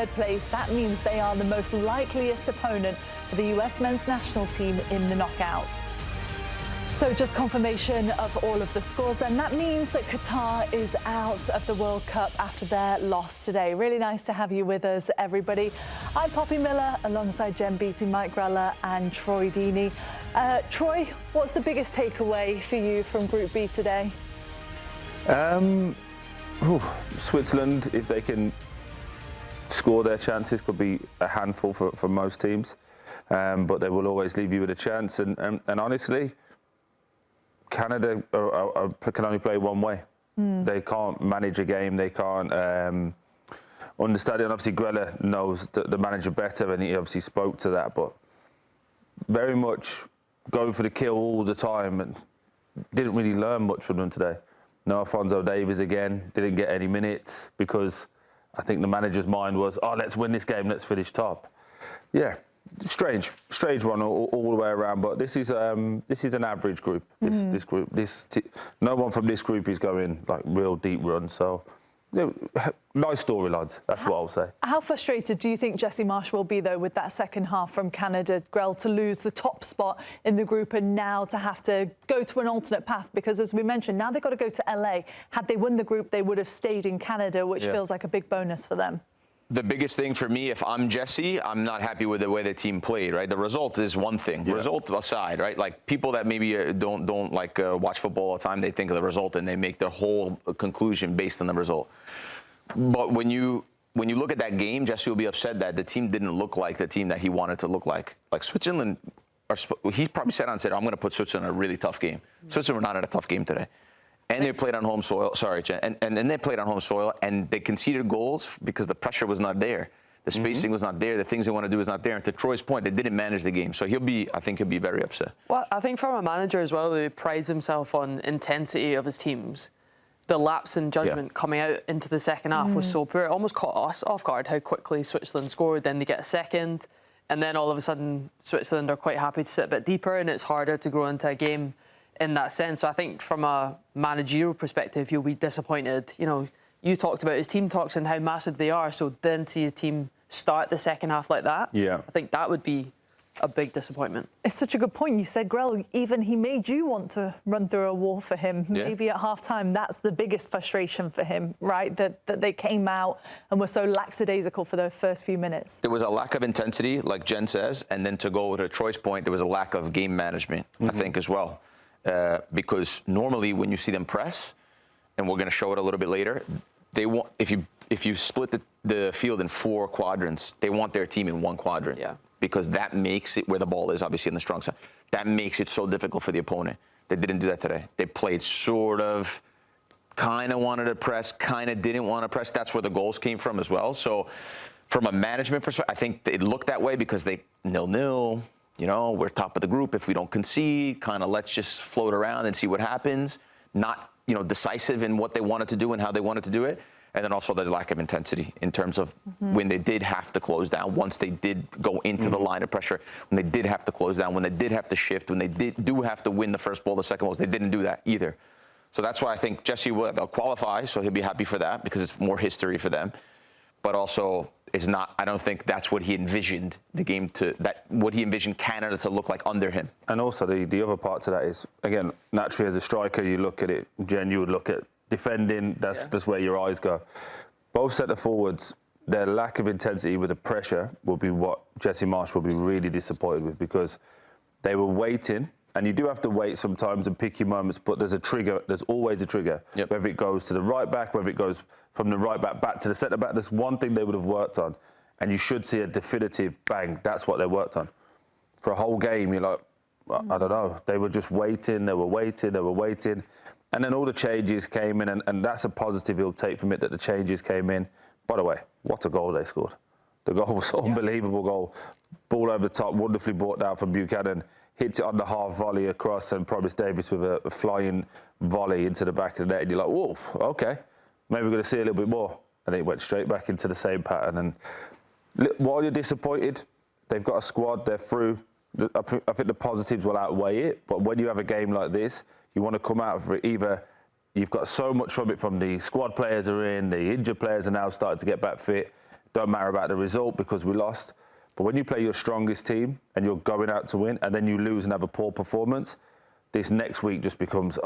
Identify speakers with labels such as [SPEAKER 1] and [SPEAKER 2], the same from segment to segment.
[SPEAKER 1] third place. That means they are the most likeliest opponent for the US men's national team in the knockouts. So just confirmation of all of the scores then. That means that Qatar is out of the World Cup after their loss today. Really nice to have you with us, everybody. I'm Poppy Miller alongside Jen Beattie, Mike Grella and Troy Deeney. Troy, what's the biggest takeaway for you from Group B today?
[SPEAKER 2] Switzerland, if they can score their chances, could be a handful for most teams. But they will always leave you with a chance. And honestly, Canada can only play one way. They can't manage a game. They can't understand it. And obviously, Grella knows the manager better, and he obviously spoke to that. But very much going for the kill all the time, and didn't really learn much from them today. No Alphonso Davies again, didn't get any minutes because I think the manager's mind was, oh, let's win this game, let's finish top. Yeah. Strange one all the way around, but this is an average group. No one from this group is going like real deep runs. So, nice storylines. That's what I'll say.
[SPEAKER 1] How frustrated do you think Jesse Marsch will be though with that second half from Canada, Grell, to lose the top spot in the group and now to have to go to an alternate path? Because as we mentioned, now they've got to go to LA. Had they won the group, they would have stayed in Canada, which feels like a big bonus for them.
[SPEAKER 3] The biggest thing for me, if I'm Jesse, I'm not happy with the way the team played, right? The result is one thing. Result aside, right? Like people that maybe don't like watch football all the time, they think of the result and they make their whole conclusion based on the result. But when you look at that game, Jesse will be upset that the team didn't look like the team that he wanted to look like. Like Switzerland, he probably said, I'm going to put Switzerland in a really tough game. Switzerland were not in a tough game today. And they played on home soil. Sorry, Jen. And then they played on home soil, and they conceded goals because the pressure was not there. The spacing was not there. The things they want to do is not there. And to Troy's point, they didn't manage the game. So I think he'll be very upset.
[SPEAKER 4] Well, I think from a manager as well who prides himself on intensity of his teams, the lapse in judgment coming out into the second half was so poor. It almost caught us off guard how quickly Switzerland scored. Then they get a second, and then all of a sudden Switzerland are quite happy to sit a bit deeper, and it's harder to grow into a game in that sense. So I think from a managerial perspective, you'll be disappointed. You know, you talked about his team talks and how massive they are. So then to see a team start the second half like that, I think that would be a big disappointment.
[SPEAKER 1] It's such a good point. You said, Grell, even he made you want to run through a wall for him. Maybe at half-time, that's the biggest frustration for him, right? That they came out and were so lackadaisical for those first few minutes.
[SPEAKER 3] There was a lack of intensity, like Jen says, and then to go to Troy's point, there was a lack of game management, I think, as well. Because normally when you see them press, and we're going to show it a little bit later, they want if you split the field in 4 quadrants, they want their team in 1 quadrant. Because that makes it where the ball is, obviously in the strong side. That makes it so difficult for the opponent. They didn't do that today. They played sort of, kind of wanted to press, kind of didn't want to press. That's where the goals came from as well. So from a management perspective, I think it looked that way because they 0-0. You know, we're top of the group. If we don't concede, kind of let's just float around and see what happens. Not, decisive in what they wanted to do and how they wanted to do it. And then also the lack of intensity in terms of when they did have to close down, once they did go into the line of pressure, when they did have to close down, when they did have to shift, when they do have to win the first ball, the second ball, they didn't do that either. So that's why I think Jesse they'll qualify, so he'll be happy for that because it's more history for them. But also, I don't think that's what he envisioned what he envisioned Canada to look like under him.
[SPEAKER 2] And also the other part to that is, again, naturally as a striker, you look at it, Jen, you would look at defending, that's where your eyes go. Both centre forwards, their lack of intensity with the pressure will be what Jesse Marsch will be really disappointed with because they were waiting, and you do have to wait sometimes and pick your moments, but there's a trigger, there's always a trigger. Whether it goes to the right back, whether it goes from the right back to the centre back, there's one thing they would have worked on, and you should see a definitive bang, that's what they worked on. For a whole game, you're like, I don't know, they were just waiting, they were waiting. And then all the changes came in, and that's a positive he'll take from it, that the changes came in. By the way, what a goal they scored. The goal was an unbelievable goal. Ball over the top, wonderfully brought down from Buchanan, hits it on the half volley across, and Promise Davis with a flying volley into the back of the net. And you're like, whoa, okay, maybe we're going to see a little bit more. And then it went straight back into the same pattern. And while you're disappointed, they've got a squad, they're through. I think the positives will outweigh it. But when you have a game like this, you want to come out of it either you've got so much from it from the squad players are in, the injured players are now starting to get back fit. don't matter about the result because we lost. But when you play your strongest team and you're going out to win and then you lose and have a poor performance, this next week just becomes,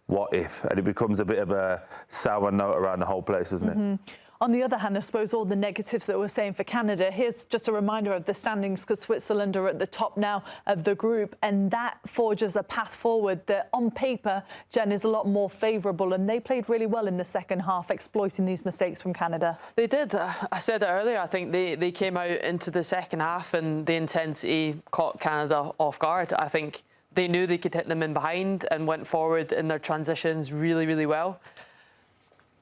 [SPEAKER 2] what if? And it becomes a bit of a sour note around the whole place, doesn't it?
[SPEAKER 1] On the other hand, I suppose all the negatives that we're saying for Canada, here's just a reminder of the standings, because Switzerland are at the top now of the group, and that forges a path forward that on paper, Jen, is a lot more favourable, and they played really well in the second half, exploiting these mistakes from Canada.
[SPEAKER 4] They did. I said it earlier, I think they came out into the second half and the intensity caught Canada off guard. I think they knew they could hit them in behind and went forward in their transitions really, really well.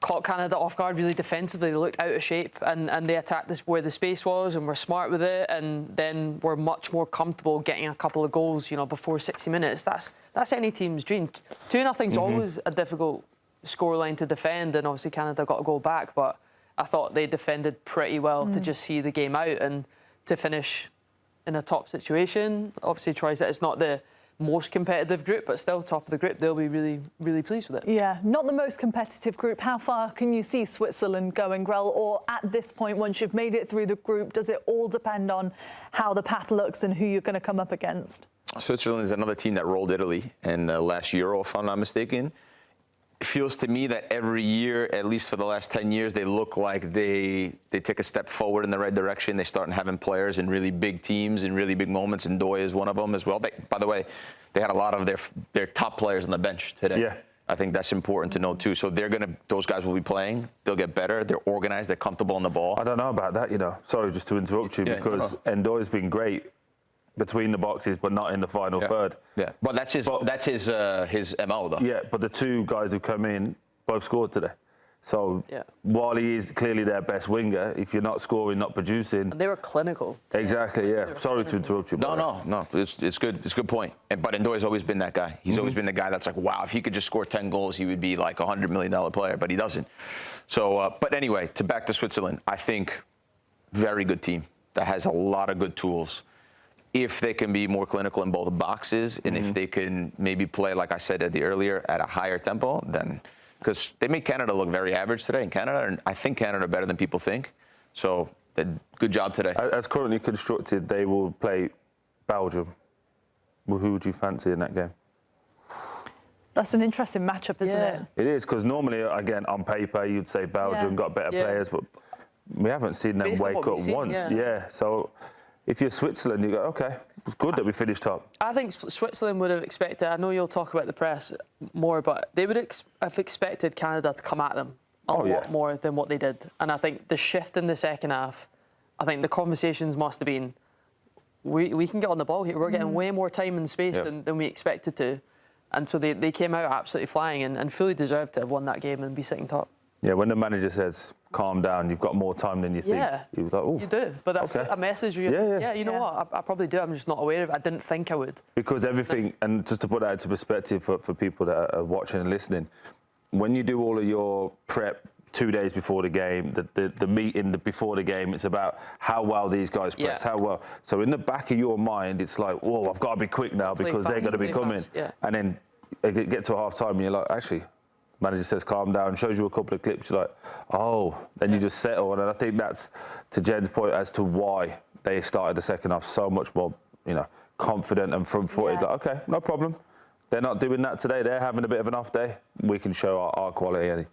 [SPEAKER 4] Caught Canada off guard really defensively. They looked out of shape and they attacked this where the space was and were smart with it, and then were much more comfortable getting a couple of goals, before 60 minutes. That's any team's dream. 2-0's always a difficult scoreline to defend, and obviously Canada got a goal back, but I thought they defended pretty well to just see the game out and to finish in a top situation. Obviously, Troy said it's not the most competitive group, but still top of the group. They'll be really, really pleased with it.
[SPEAKER 1] Yeah, not the most competitive group. How far can you see Switzerland going, Grell? Or at this point, once you've made it through the group, does it all depend on how the path looks and who you're going to come up against?
[SPEAKER 3] Switzerland is another team that rolled Italy in the last Euro, if I'm not mistaken. It feels to me that every year, at least for the last 10 years, they look like they take a step forward in the right direction. They start having players in really big teams in really big moments, and Doy is one of them as well. By the way, they had a lot of their top players on the bench today.
[SPEAKER 2] Yeah.
[SPEAKER 3] I think that's important to know too. So those guys will be playing. They'll get better. They're organized. They're comfortable on the ball.
[SPEAKER 2] I don't know about that, Sorry, just to interrupt you, because Ndoye's been great between the boxes, but not in the final third.
[SPEAKER 3] Yeah, but that's his MO though.
[SPEAKER 2] Yeah, but the two guys who come in both scored today. So while he is clearly their best winger, if you're not scoring, not producing,
[SPEAKER 4] And they were clinical.
[SPEAKER 2] exactly. Yeah. Sorry to interrupt you.
[SPEAKER 3] No. It's good. It's a good point. But Ndoye's always been that guy. He's always been the guy that's like, wow, if he could just score 10 goals, he would be like a $100 million player. But he doesn't. So, but anyway, back to Switzerland. I think very good team that has a lot of good tools. If they can be more clinical in both boxes, and if they can maybe play, like I said earlier, at a higher tempo, then. Because they made Canada look very average today in Canada, and I think Canada are better than people think. So, good job today.
[SPEAKER 2] As currently constructed, they will play Belgium. Well, who would you fancy in that game?
[SPEAKER 1] That's an interesting matchup, isn't it?
[SPEAKER 2] It is, because normally, again, on paper, you'd say Belgium got better players, but we haven't seen them wake up once. So if you're Switzerland, you go, okay, it's good that we finished top.
[SPEAKER 4] I think Switzerland would have expected, I know you'll talk about the press more, but they would have expected Canada to come at them a lot more than what they did. And I think the shift in the second half, I think the conversations must have been, we can get on the ball here. We're getting way more time and space than we expected to. And so they came out absolutely flying and fully deserved to have won that game and be sitting top.
[SPEAKER 2] Yeah, when the manager says, calm down, you've got more time than you think. You was like, oh.
[SPEAKER 4] You do, but that's a message where you know what, I probably do, I'm just not aware of it. I didn't think I would.
[SPEAKER 2] Because everything, and just to put that into perspective for people that are watching and listening, when you do all of your prep 2 days before the game, the meeting before the game, it's about how well these guys press, how well. So in the back of your mind, it's like, whoa, I've got to be quick now because they're going to be coming. And then it gets to half time and you're like, actually, manager says calm down, shows you a couple of clips, you're like, oh, then you just settle. And I think that's to Jen's point as to why they started the second half so much more, confident and front-footed. Like, okay, no problem. They're not doing that today. They're having a bit of an off day. We can show our quality.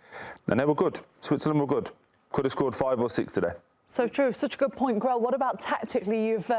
[SPEAKER 2] And they were good. Switzerland were good. Could have scored 5 or 6 today.
[SPEAKER 1] So true. Such a good point, Grell. What about tactically? You've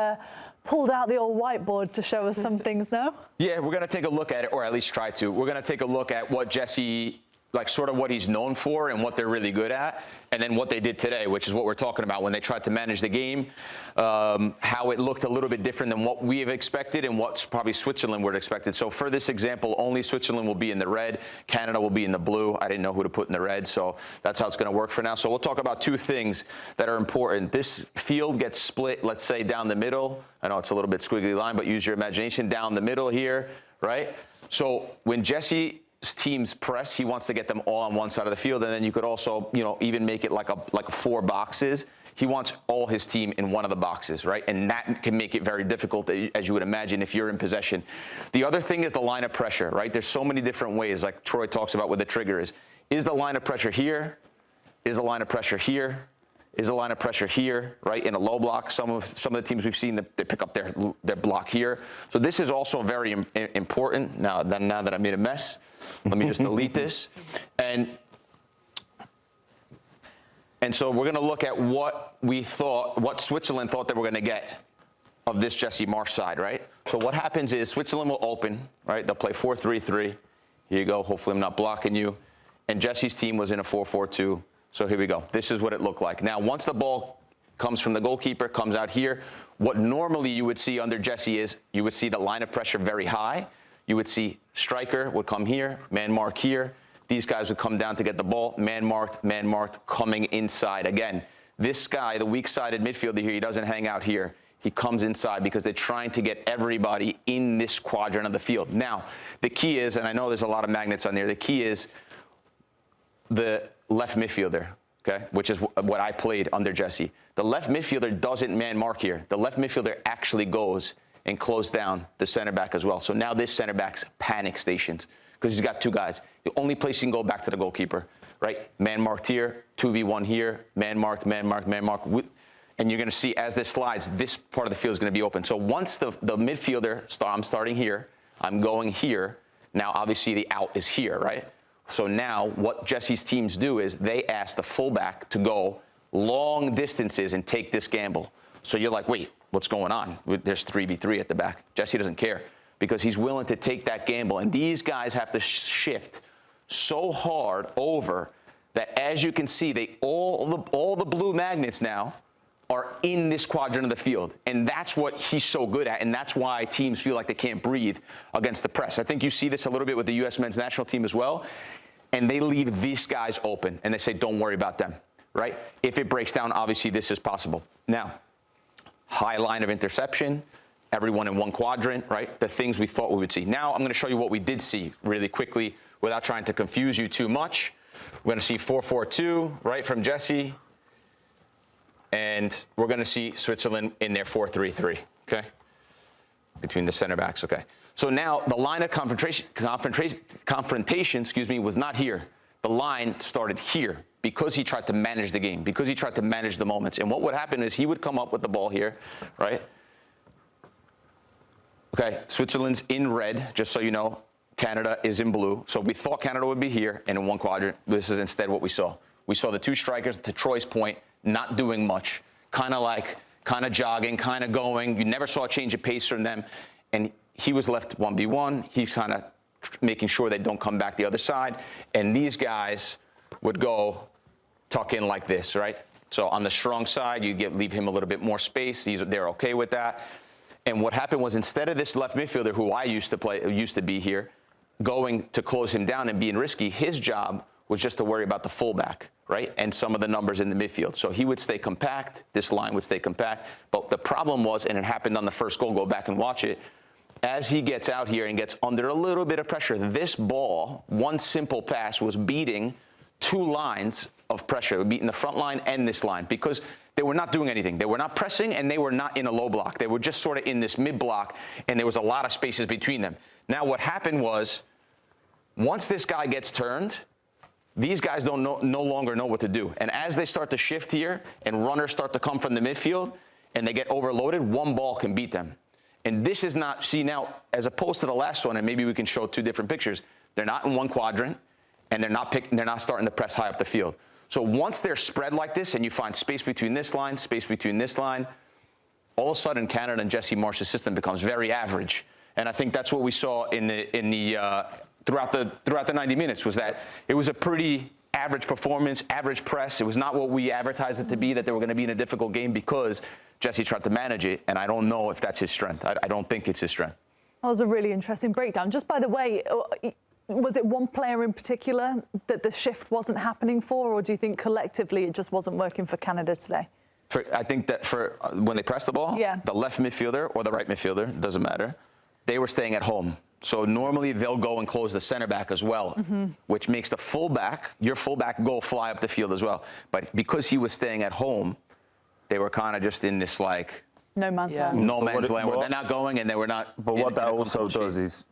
[SPEAKER 1] pulled out the old whiteboard to show us some things now.
[SPEAKER 3] Yeah, we're going to take a look at it, or at least try to. We're going to take a look at what Jesse, sort of what he's known for and what they're really good at, and then what they did today, which is what we're talking about when they tried to manage the game, how it looked a little bit different than what we have expected and what probably Switzerland would have expected. So for this example, only Switzerland will be in the red, Canada will be in the blue. I didn't know who to put in the red, so that's how it's going to work for now. So we'll talk about 2 things that are important. This field gets split, let's say, down the middle. I know it's a little bit squiggly line, but use your imagination. Down the middle here, right? So when Jesse's teams press, he wants to get them all on one side of the field, and then you could also, even make it like 4 boxes. He wants all his team in one of the boxes, right? And that can make it very difficult, as you would imagine, if you're in possession. The other thing is the line of pressure, right? There's so many different ways, like Troy talks about what the trigger is. Is the line of pressure here? Is the line of pressure here? is a line of pressure here, right, in a low block. Some of the teams we've seen, they pick up their block here. So this is also very important. Now that I made a mess, let me just delete this. And so we're going to look at what Switzerland thought they were going to get of this Jesse Marsch side, right? So what happens is Switzerland will open, right? They'll play 4-3-3. Here you go. Hopefully I'm not blocking you. And Jesse's team was in a 4-4-2. So here we go. This is what it looked like. Now, once the ball comes from the goalkeeper, comes out here, what normally you would see under Jesse is you would see the line of pressure very high. You would see striker would come here, man mark here. These guys would come down to get the ball, man marked, coming inside. Again, this guy, the weak-sided midfielder here, he doesn't hang out here. He comes inside because they're trying to get everybody in this quadrant of the field. Now, the key is, and I know there's a lot of magnets on there, the key is the left midfielder, okay, which is what I played under Jesse. The left midfielder doesn't man mark here. The left midfielder actually goes and closes down the center back as well. So now this center back's panic stations because he's got two guys. The only place he can go back to the goalkeeper, right? Man marked here, 2v1 here, man marked. And you're going to see as this slides, this part of the field is going to be open. So once the midfielder, I'm starting here, I'm going here. Now, obviously, the out is here, right? So now what Jesse's teams do is they ask the fullback to go long distances and take this gamble. So you're like, wait, what's going on? There's 3v3 at the back. Jesse doesn't care because he's willing to take that gamble. And these guys have to shift so hard over that, as you can see, all the blue magnets now are in this quadrant of the field. And that's what he's so good at, and that's why teams feel like they can't breathe against the press. I think you see this a little bit with the U.S. men's national team as well, and they leave these guys open, and they say, don't worry about them, right? If it breaks down, obviously this is possible. Now, high line of interception, everyone in one quadrant, right? The things we thought we would see. Now I'm going to show you what we did see really quickly without trying to confuse you too much. We're going to see 4-4-2, right, from Jesse. And we're going to see Switzerland in their 4-3-3, okay, between the center backs, okay. So now the line of confrontation, was not here. The line started here because he tried to manage the game, because he tried to manage the moments. And what would happen is he would come up with the ball here, right? Okay, Switzerland's in red, just so you know. Canada is in blue. So we thought Canada would be here and in one quadrant. This is instead what we saw. We saw the two strikers, to Troy's point, not doing much, kind of jogging, kind of going. You never saw a change of pace from them. And he was left 1v1. He's kind of making sure they don't come back the other side. And these guys would go tuck in like this, right? So on the strong side, you leave him a little bit more space. They're okay with that. And what happened was, instead of this left midfielder, who I used to be here, going to close him down and being risky, his job was just to worry about the fullback, right? And some of the numbers in the midfield. So he would stay compact. This line would stay compact. But the problem was, and it happened on the first goal, go back and watch it, as he gets out here and gets under a little bit of pressure, this ball, one simple pass, was beating two lines of pressure. It was beating the front line and this line because they were not doing anything. They were not pressing, and they were not in a low block. They were just sort of in this mid block, and there was a lot of spaces between them. Now what happened was, once this guy gets turned, these guys no longer know what to do. And as they start to shift here and runners start to come from the midfield and they get overloaded, one ball can beat them. And this is not, see now, as opposed to the last one, and maybe we can show two different pictures, they're not in one quadrant and they're not starting to press high up the field. So once they're spread like this and you find space between this line, all of a sudden Canada and Jesse Marsch's system becomes very average. And I think that's what we saw throughout the 90 minutes, was that it was a pretty average performance, average press. It was not what we advertised it to be, that they were going to be in a difficult game, because Jesse tried to manage it, and I don't know if that's his strength. I don't think it's his strength.
[SPEAKER 1] That was a really interesting breakdown. Just by the way, was it one player in particular that the shift wasn't happening for, or do you think collectively it just wasn't working for Canada today?
[SPEAKER 3] I think that when they pressed the ball, the left midfielder or the right midfielder, doesn't matter, they were staying at home. So normally they'll go and close the center back as well, which makes the fullback, your fullback, go fly up the field as well. But because he was staying at home, they were kind of just in this, like,
[SPEAKER 1] No man's
[SPEAKER 4] Yeah.
[SPEAKER 1] land.
[SPEAKER 3] No man's land. They're not going, and they were not.
[SPEAKER 2] But what that also does is,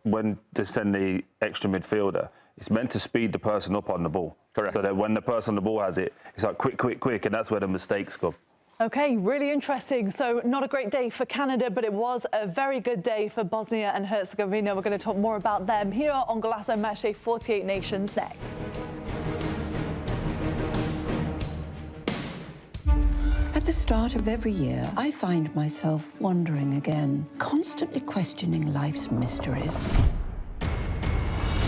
[SPEAKER 2] when they send the extra midfielder, it's meant to speed the person up on the ball.
[SPEAKER 3] Correct.
[SPEAKER 2] So that when the person on the ball has it, it's like quick, quick, quick, and that's where the mistakes come.
[SPEAKER 1] Okay, really interesting. So not a great day for Canada, but it was a very good day for Bosnia and Herzegovina. We're going to talk more about them here on Golazo Matchday 48 Nations next.
[SPEAKER 5] At the start of every year, I find myself wondering again, constantly questioning life's mysteries.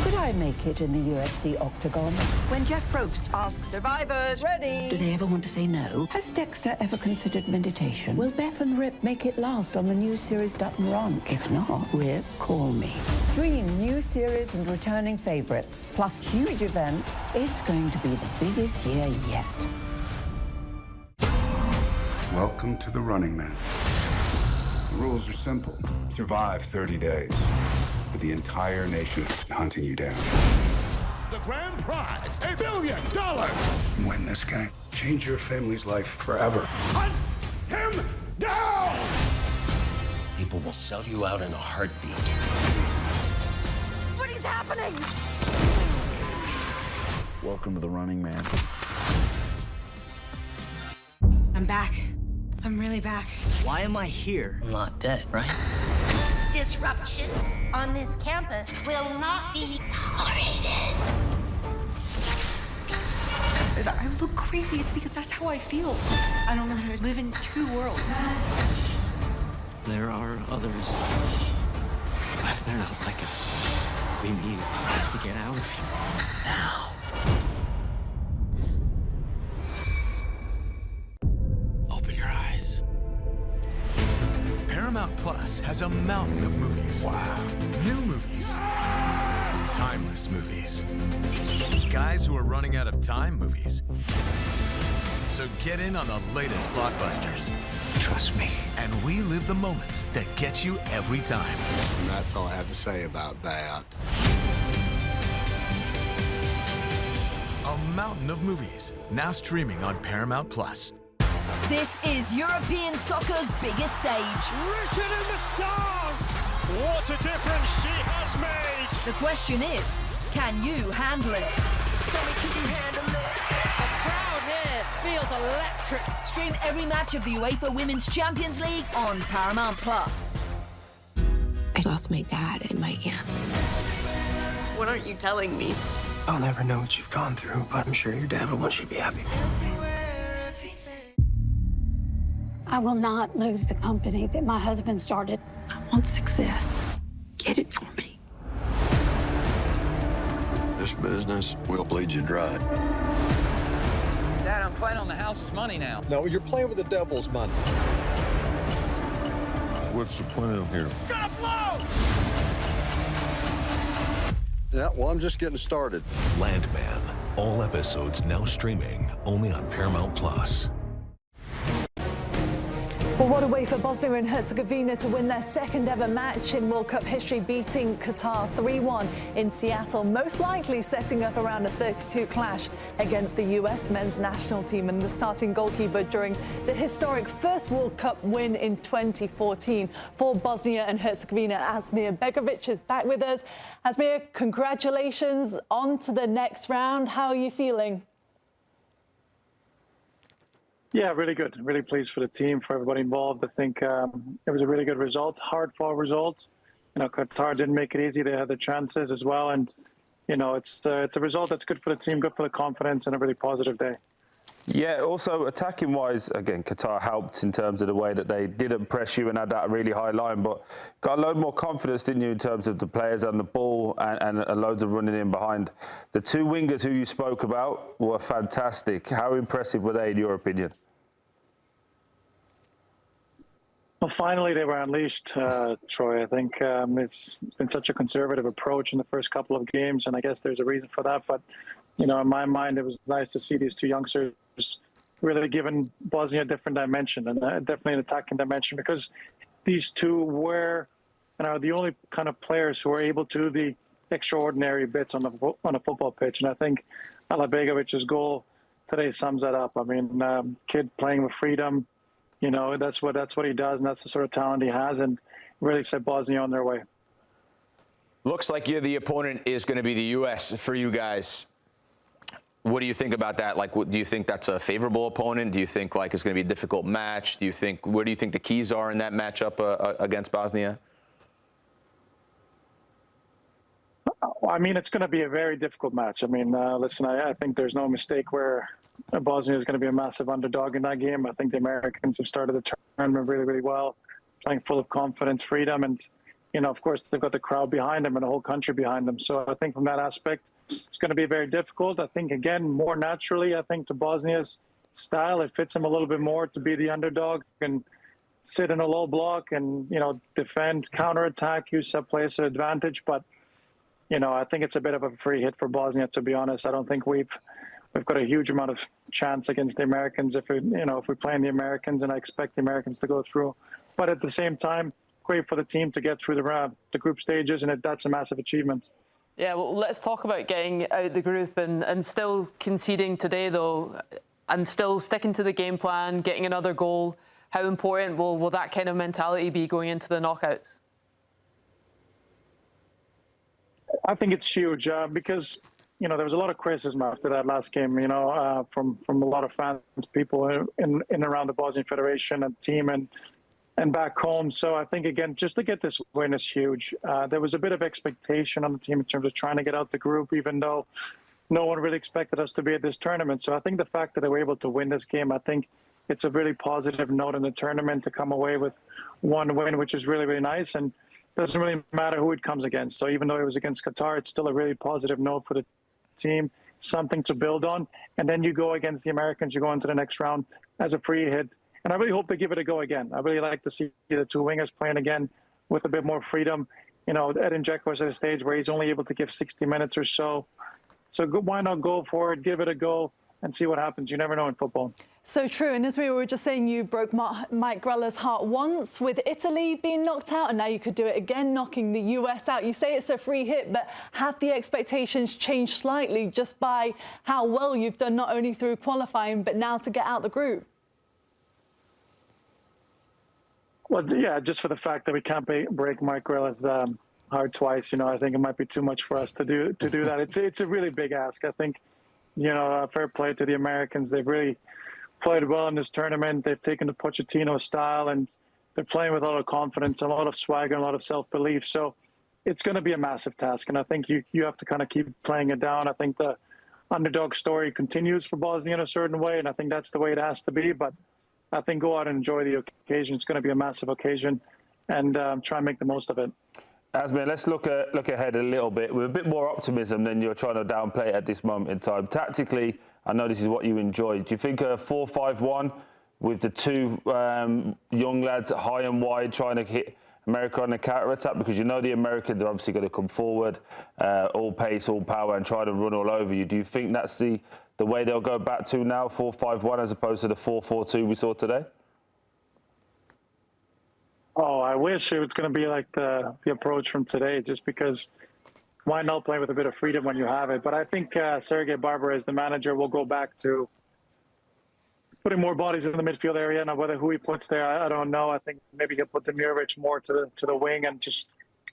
[SPEAKER 5] Could I make it in the UFC octagon?
[SPEAKER 6] When Jeff Probst asks survivors, ready?
[SPEAKER 5] Do they ever want to say no? Has Dexter ever considered meditation? Will Beth and Rip make it last on the new series Dutton Ranch? If not, Rip, call me.
[SPEAKER 6] Stream new series and returning favorites, plus huge events.
[SPEAKER 5] It's going to be the biggest year yet.
[SPEAKER 7] Welcome to the Running Man. The rules are simple. Survive 30 days. With the entire nation hunting you down.
[SPEAKER 8] The grand prize, $1 billion.
[SPEAKER 7] Win this game. Change your family's life forever.
[SPEAKER 8] Hunt him down!
[SPEAKER 9] People will sell you out in a heartbeat.
[SPEAKER 6] What is happening?
[SPEAKER 10] Welcome to the Running Man.
[SPEAKER 11] I'm back. I'm really back.
[SPEAKER 9] Why am I here? I'm not dead, right?
[SPEAKER 11] Disruption on this campus will not be tolerated. If I look crazy, it's because that's how I feel. I don't know how to live in two worlds.
[SPEAKER 9] There are others. But they're not like us. We need to get out of here now. Open your eyes.
[SPEAKER 8] Paramount Plus has a mountain of movies. Wow. New movies. Timeless movies. Guys who are running out of time movies. So get in on the latest blockbusters.
[SPEAKER 10] Trust me.
[SPEAKER 8] And relive the moments that get you every time.
[SPEAKER 10] And that's all I have to say about that.
[SPEAKER 8] A mountain of movies, now streaming on Paramount Plus.
[SPEAKER 12] This is European soccer's biggest stage.
[SPEAKER 8] Written in the stars! What a difference she has made!
[SPEAKER 12] The question is, can you handle it?
[SPEAKER 8] Can you handle it?
[SPEAKER 12] The crowd here feels electric. Stream every match of the UEFA Women's Champions League on Paramount Plus.
[SPEAKER 11] I lost my dad in my aunt. What aren't you telling me?
[SPEAKER 9] I'll never know what you've gone through, but I'm sure your dad will want you to be happy.
[SPEAKER 11] I will not lose the company that my husband started. I want success. Get it for me.
[SPEAKER 10] This business will bleed you dry.
[SPEAKER 6] Dad, I'm playing on the house's money now.
[SPEAKER 10] No, you're playing with the devil's money. What's the plan here?
[SPEAKER 8] Gotta blow!
[SPEAKER 10] Yeah, well, I'm just getting started.
[SPEAKER 8] Landman. All episodes now streaming only on Paramount Plus.
[SPEAKER 1] Well, what a way for Bosnia and Herzegovina to win their second ever match in World Cup history, beating Qatar 3-1 in Seattle, most likely setting up around a 32 clash against the US men's national team and the starting goalkeeper during the historic first World Cup win in 2014 for Bosnia and Herzegovina. Asmir Begovic is back with us. Asmir, congratulations on to the next round. How are you feeling?
[SPEAKER 13] Yeah, really good. Really pleased for the team, for everybody involved. I think it was a really good result, hard-fought result. You know, Qatar didn't make it easy. They had the chances as well. And, you know, it's a result that's good for the team, good for the confidence, and a really positive day.
[SPEAKER 2] Yeah, also attacking-wise, again, Qatar helped in terms of the way that they didn't press you and had that really high line, but got a load more confidence, didn't you, in terms of the players and the ball and loads of running in behind. The two wingers who you spoke about were fantastic. How impressive were they, in your opinion?
[SPEAKER 13] Well, finally they were unleashed, Troy. I think it's been such a conservative approach in the first couple of games, and I guess there's a reason for that. But, you know, in my mind, it was nice to see these two youngsters really giving Bosnia a different dimension, and definitely an attacking dimension, because these two were and are the only kind of players who are able to do the extraordinary bits on a football pitch. And I think Ala Begovic's goal today sums that up. I mean, kid playing with freedom, You know, that's what he does, and that's the sort of talent he has, and really set Bosnia on their way.
[SPEAKER 3] Looks like the opponent is going to be the U.S. for you guys. What do you think about that? Like, do you think that's a favorable opponent? Do you think like it's going to be a difficult match? Where do you think the keys are in that matchup against Bosnia?
[SPEAKER 13] I mean, it's going to be a very difficult match. I mean, listen, I think there's no mistake where Bosnia is going to be a massive underdog in that game. I think the Americans have started the tournament really, really well, playing full of confidence, freedom, and, you know, of course, they've got the crowd behind them and the whole country behind them. So I think from that aspect, it's going to be very difficult. I think, again, more naturally, I think to Bosnia's style, it fits them a little bit more to be the underdog and sit in a low block and, you know, defend, counterattack, use set plays to advantage. But, you know, I think it's a bit of a free hit for Bosnia, to be honest. I don't think we've got a huge amount of chance against the Americans if we play in the Americans, and I expect the Americans to go through. But at the same time, great for the team to get through the group stages, and that's a massive achievement.
[SPEAKER 4] Yeah, well, let's talk about getting out the group and still conceding today, though, and still sticking to the game plan, getting another goal. How important will that kind of mentality be going into the knockouts?
[SPEAKER 13] I think it's huge because, you know, there was a lot of criticism after that last game, you know, from a lot of fans, people in and around the Bosnian Federation and team and back home. So I think, again, just to get this win is huge. There was a bit of expectation on the team in terms of trying to get out the group, even though no one really expected us to be at this tournament. So I think the fact that they were able to win this game, I think it's a really positive note in the tournament to come away with one win, which is really, really nice. And it doesn't really matter who it comes against. So even though it was against Qatar, it's still a really positive note for the team, something to build on. And then you go against the Americans, you go into the next round as a free hit. And I really hope they give it a go again. I really like to see the two wingers playing again with a bit more freedom. You know, Edin Dzeko was at a stage where he's only able to give 60 minutes or so. So why not go for it, give it a go, and see what happens. You never know in football.
[SPEAKER 1] So true. And as we were just saying, you broke Mike Grella's heart once with Italy being knocked out, and now you could do it again, knocking the US out. You say it's a free hit, but have the expectations changed slightly just by how well you've done, not only through qualifying, but now to get out the group?
[SPEAKER 13] Well, yeah, just for the fact that we can't break Mike Grella's heart twice, you know, I think it might be too much for us to do that. It's a really big ask. I think, you know, fair play to the Americans. They've really played well in this tournament. They've taken the Pochettino style, and they're playing with a lot of confidence, a lot of swagger, a lot of self-belief. So it's going to be a massive task, and I think you have to kind of keep playing it down. I think the underdog story continues for Bosnia in a certain way, and I think that's the way it has to be. But I think go out and enjoy the occasion. It's going to be a massive occasion, and try and make the most of it.
[SPEAKER 2] Asmir, let's look ahead a little bit with a bit more optimism than you're trying to downplay at this moment in time. Tactically, I know this is what you enjoy. Do you think a 4-5-1 with the two young lads high and wide trying to hit America on the counter-attack? Because you know the Americans are obviously going to come forward, all pace, all power, and try to run all over you. Do you think that's the way they'll go back to now, 4-5-1, as opposed to the 4-4-2 we saw today?
[SPEAKER 13] Oh, I wish it was going to be like the approach from today, just because why not play with a bit of freedom when you have it? But I think Sergei Barber, as the manager, will go back to putting more bodies in the midfield area. Now, whether who he puts there, I don't know. I think maybe he'll put Demirovic more to the wing and just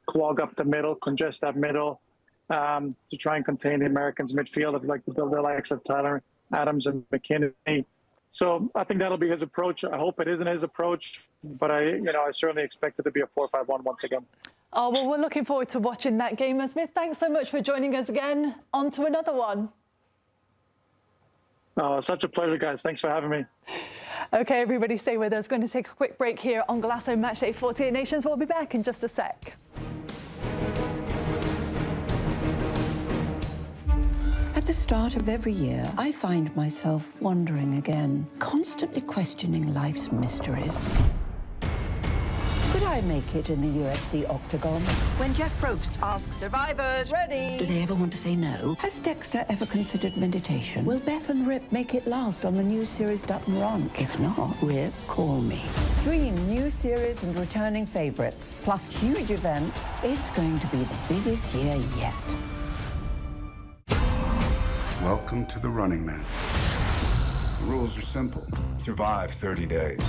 [SPEAKER 13] clog up the middle, congest that middle, to try and contain the Americans' midfield. I'd like to build the likes of Tyler Adams and McKinney. So I think that'll be his approach. I hope it isn't his approach, but I certainly expect it to be a 4-5-1 once again.
[SPEAKER 1] Oh, well, we're looking forward to watching that game. Smith, thanks so much for joining us again. On to another one.
[SPEAKER 13] Oh, such a pleasure, guys. Thanks for having me.
[SPEAKER 1] OK, everybody stay with us. Going to take a quick break here on Golazo Matchday 48 Nations. We'll be back in just a sec.
[SPEAKER 5] At the start of every year, I find myself wondering again, constantly questioning life's mysteries. Could I make it in the UFC octagon?
[SPEAKER 6] When Jeff Probst asks survivors, ready?
[SPEAKER 5] Do they ever want to say no? Has Dexter ever considered meditation? Will Beth and Rip make it last on the new series Dutton Ranch? If not, Rip, call me.
[SPEAKER 6] Stream new series and returning favorites, plus huge events.
[SPEAKER 5] It's going to be the biggest year yet.
[SPEAKER 7] Welcome to the Running Man. The rules are simple. Survive 30 days.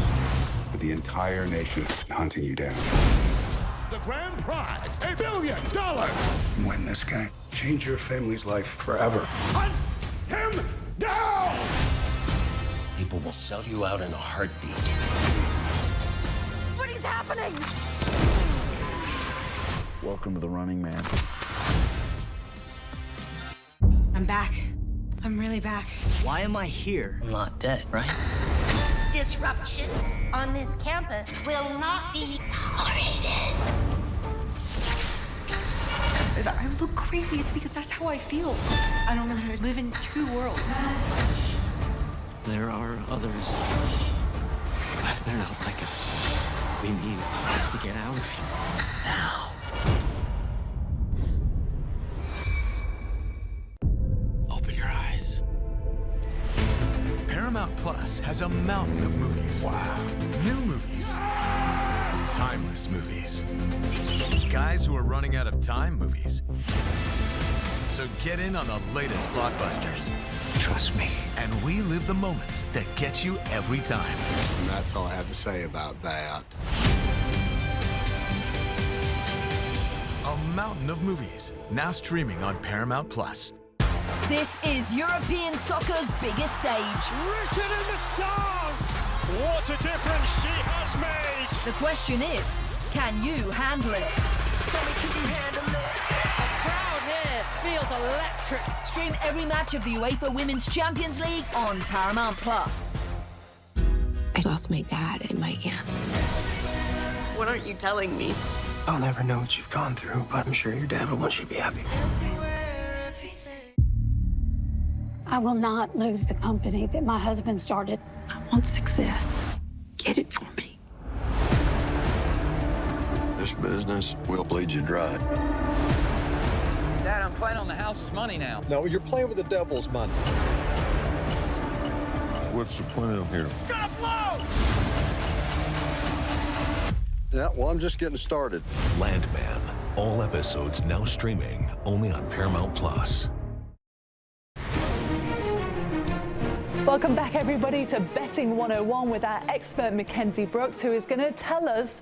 [SPEAKER 7] with the entire nation hunting you down.
[SPEAKER 14] The grand prize, $1 billion.
[SPEAKER 7] Win this game. Change your family's life forever.
[SPEAKER 14] Hunt him down!
[SPEAKER 15] People will sell you out in a heartbeat.
[SPEAKER 12] What is happening?
[SPEAKER 10] Welcome to the Running Man.
[SPEAKER 16] I'm back. I'm really back.
[SPEAKER 15] Why am I here? I'm not dead, right?
[SPEAKER 12] Disruption on this campus will not be tolerated.
[SPEAKER 16] If I look crazy, it's because that's how I feel. I don't know how to live in two worlds.
[SPEAKER 9] There are others, but they're not like us. We need to get out of here now.
[SPEAKER 15] Open your eyes.
[SPEAKER 8] Paramount Plus has a mountain of movies. Wow. New movies. Timeless movies. Guys who are running out of time movies. So get in on the latest blockbusters.
[SPEAKER 15] Trust me.
[SPEAKER 8] And we live the moments that get you every time.
[SPEAKER 10] And that's all I have to say about that.
[SPEAKER 8] A mountain of movies, now streaming on Paramount Plus.
[SPEAKER 12] This is European soccer's biggest stage.
[SPEAKER 14] Written in the stars! What a difference she has made!
[SPEAKER 12] The question is, can you handle it?
[SPEAKER 14] Can you handle it?
[SPEAKER 12] The crowd here feels electric. Stream every match of the UEFA Women's Champions League on Paramount Plus.
[SPEAKER 11] I lost my dad and my aunt.
[SPEAKER 16] What aren't you telling me?
[SPEAKER 15] I'll never know what you've gone through, but I'm sure your dad will want you to be happy.
[SPEAKER 11] I will not lose the company that my husband started. I want success. Get it for me.
[SPEAKER 10] This business will bleed you dry.
[SPEAKER 17] Dad, I'm playing on the house's money now.
[SPEAKER 10] No, you're playing with the devil's money. What's the plan here?
[SPEAKER 14] Gonna blow!
[SPEAKER 10] Yeah, well, I'm just getting started.
[SPEAKER 18] Landman. All episodes now streaming only on Paramount Plus.
[SPEAKER 1] Welcome back, everybody, to Betting 101 with our expert Mackenzie Brooks, who is going to tell us